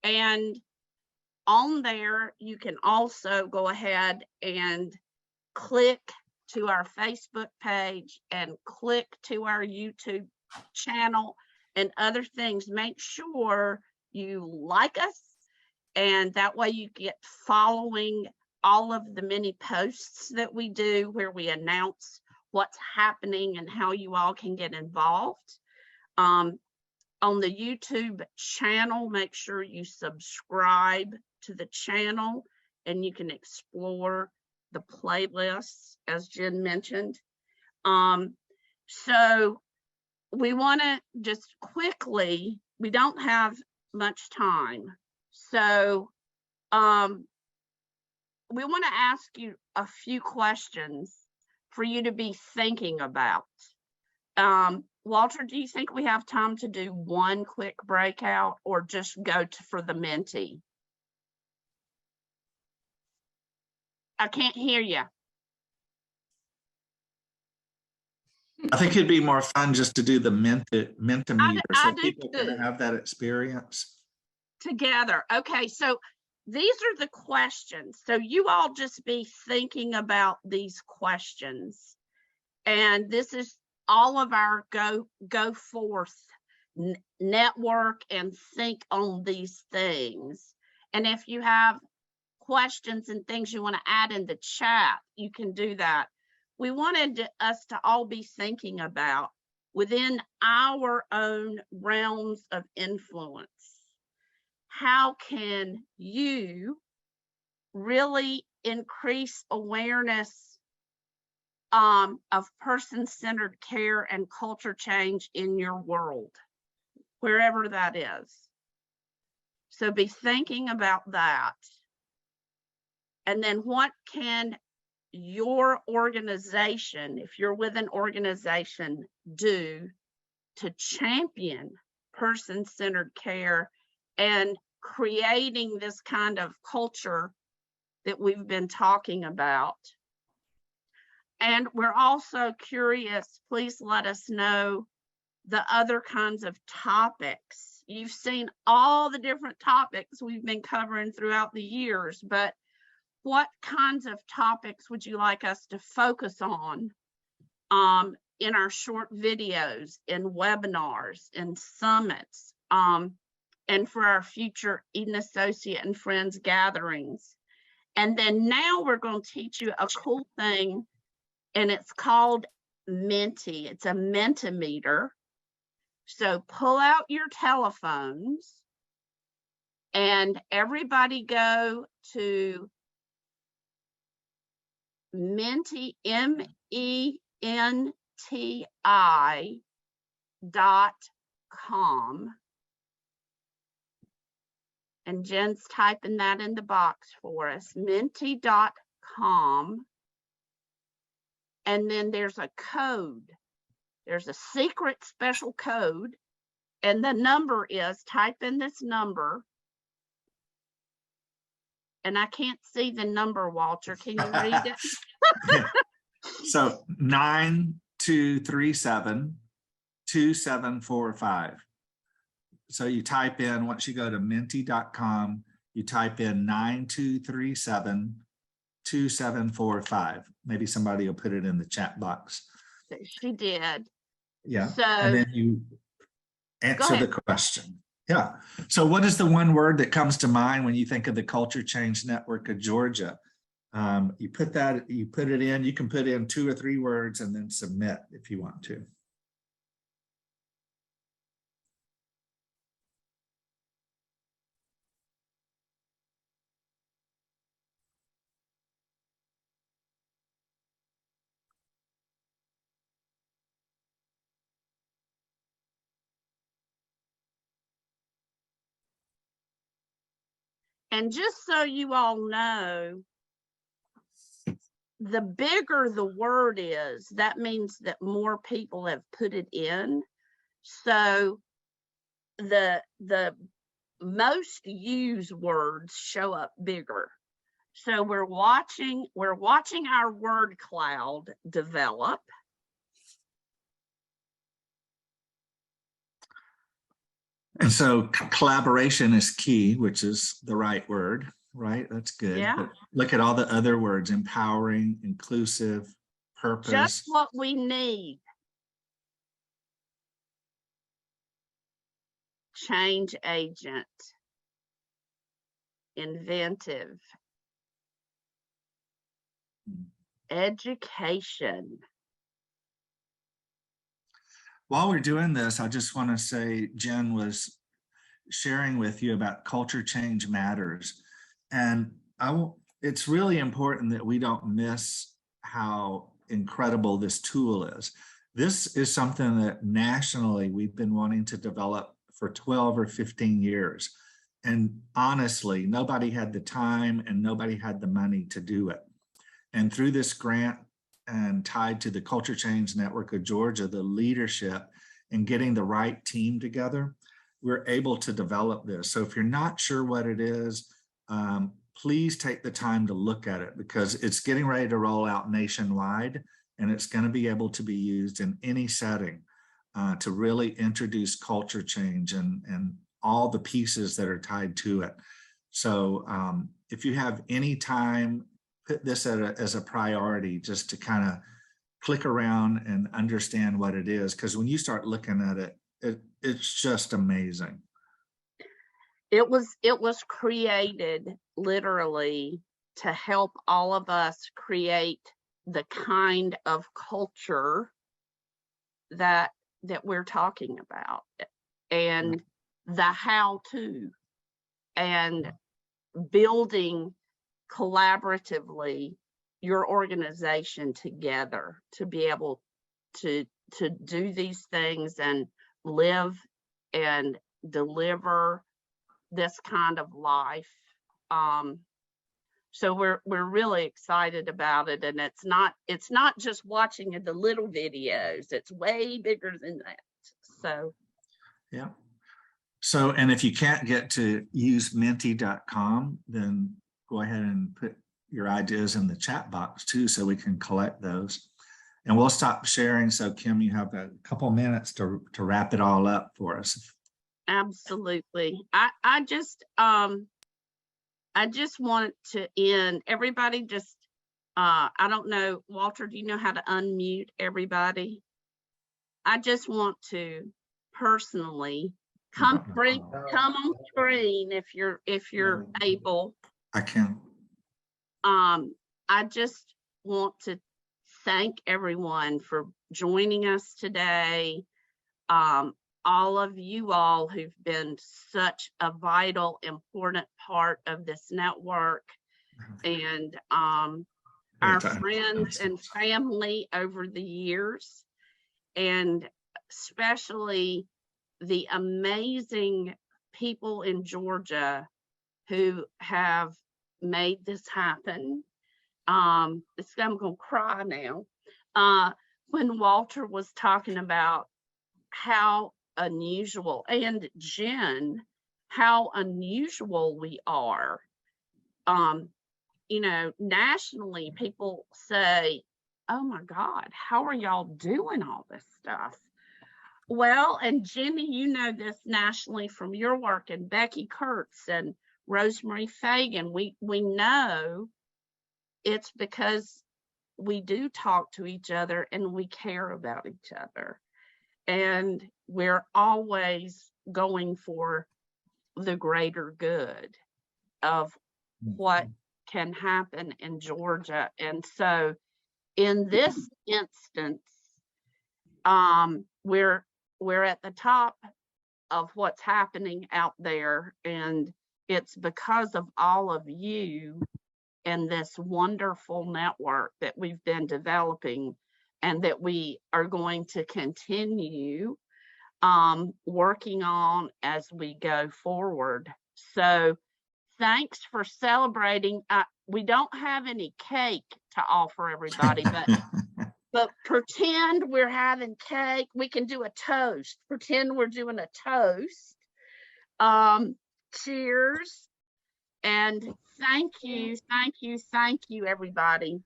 And on there, you can also go ahead and click to our Facebook page and click to our YouTube channel and other things. Make sure you like us, and that way you get following all of the many posts that we do where we announce what's happening and how you all can get involved. On the YouTube channel, make sure you subscribe to the channel and you can explore the playlists, as Jen mentioned. So we want to just quickly, we don't have much time. So we want to ask you a few questions for you to be thinking about. Walter, do you think we have time to do one quick breakout or just go for the Menti? I can't hear you. I think it'd be more fun just to do the Mentimeter so people can have that experience together. Okay, so these are the questions. So you all just be thinking about these questions. And this is all of our go forth network and think on these things. And if you have questions and things you want to add in the chat, you can do that. We wanted us to all be thinking about within our own realms of influence. How can you really increase awareness of person-centered care and culture change in your world, wherever that is? So be thinking about that. And then what can your organization, if you're with an organization, do to champion person-centered care and creating this kind of culture that we've been talking about. And we're also curious, please let us know the other kinds of topics. You've seen all the different topics we've been covering throughout the years, but what kinds of topics would you like us to focus on in our short videos, in webinars, in summits, and for our future Eden Associate and Friends gatherings? And then now we're going to teach you a cool thing, and it's called Menti. It's a Mentimeter. So pull out your telephones and everybody go to Menti, MENTI.com. And Jen's typing that in the box for us, Menti.com. And then there's a code. There's a secret special code. And the number is, type in this number. And I can't see the number, Walter. Can you read it? So 9237-2745. So you type in, once you go to Menti.com, you type in 9237-2745. Maybe somebody will put it in the chat box. She did. Yeah. So, and then you answer the question. Yeah. So what is the one word that comes to mind when you think of the Culture Change Network of Georgia? You put it in, you can put in 2 or 3 words and then submit if you want to. and just so you all know, the bigger the word is, that means that more people have put it in. So the most used words show up bigger. So we're watching our word cloud develop. And so collaboration is key, which is the right word, right? That's good. Yeah. But look at all the other words: empowering, inclusive, purpose. Just what we need. Change agent. Inventive. Education. While we're doing this, I just want to say Jen was sharing with you about Culture Change Matters. And it's really important that we don't miss how incredible this tool is. This is something that nationally we've been wanting to develop for 12 or 15 years. And honestly, nobody had the time and nobody had the money to do it. And through this grant and tied to the Culture Change Network of Georgia, the leadership and getting the right team together, we're able to develop this. So if you're not sure what it is, please take the time to look at it, because it's getting ready to roll out nationwide, and it's going to be able to be used in any setting to really introduce culture change and all the pieces that are tied to it. So if you have any time, put this as a priority, just to kind of click around and understand what it is, because when you start looking at it, it's just amazing. It was created literally to help all of us create the kind of culture that we're talking about, and the how-to, and building collaboratively your organization together to be able to do these things and live and deliver this kind of life. So we're really excited about it, and it's not just watching the little videos. It's way bigger than that. So, Yeah. So, and if you can't get to usementi.com, then go ahead and put your ideas in the chat box too, so we can collect those. And we'll stop sharing. So Kim, you have a couple minutes to wrap it all up for us. absolutely. I just want to end. Everybody just, I don't know, Walter, do you know how to unmute everybody? I just want to personally come on screen if you're able. I can. I just want to thank everyone for joining us today. All of you all who've been such a vital, important part of this network, and our friends and family over the years, and especially the amazing people in Georgia who have made this happen. I'm gonna cry now. When Walter was talking about how unusual, and Jen, how unusual we are. You know, nationally, people say, oh my God, how are y'all doing all this stuff? Well, and Jenny, you know this nationally from your work, and Becky Kurtz and Rosemary Fagan. We know it's because we do talk to each other and we care about each other. And we're always going for the greater good of what can happen in Georgia. And so in this instance, we're at the top of what's happening out there, and it's because of all of you and this wonderful network that we've been developing, and that we are going to continue working on as we go forward. So thanks for celebrating. We don't have any cake to offer everybody, but pretend we're having cake. We can do a toast. Pretend we're doing a toast. Cheers. And thank you, everybody.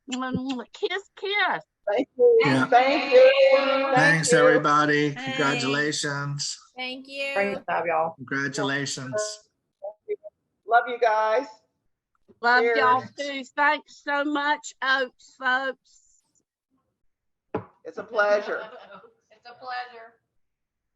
Kiss, kiss. Thank you. Yeah. Thank you. Thanks, everybody. Congratulations. Thank you. Great job, y'all. Congratulations. Love you guys. Love Cheers. y'all too. Thanks so much, Oaks, folks. It's a pleasure. It's a pleasure.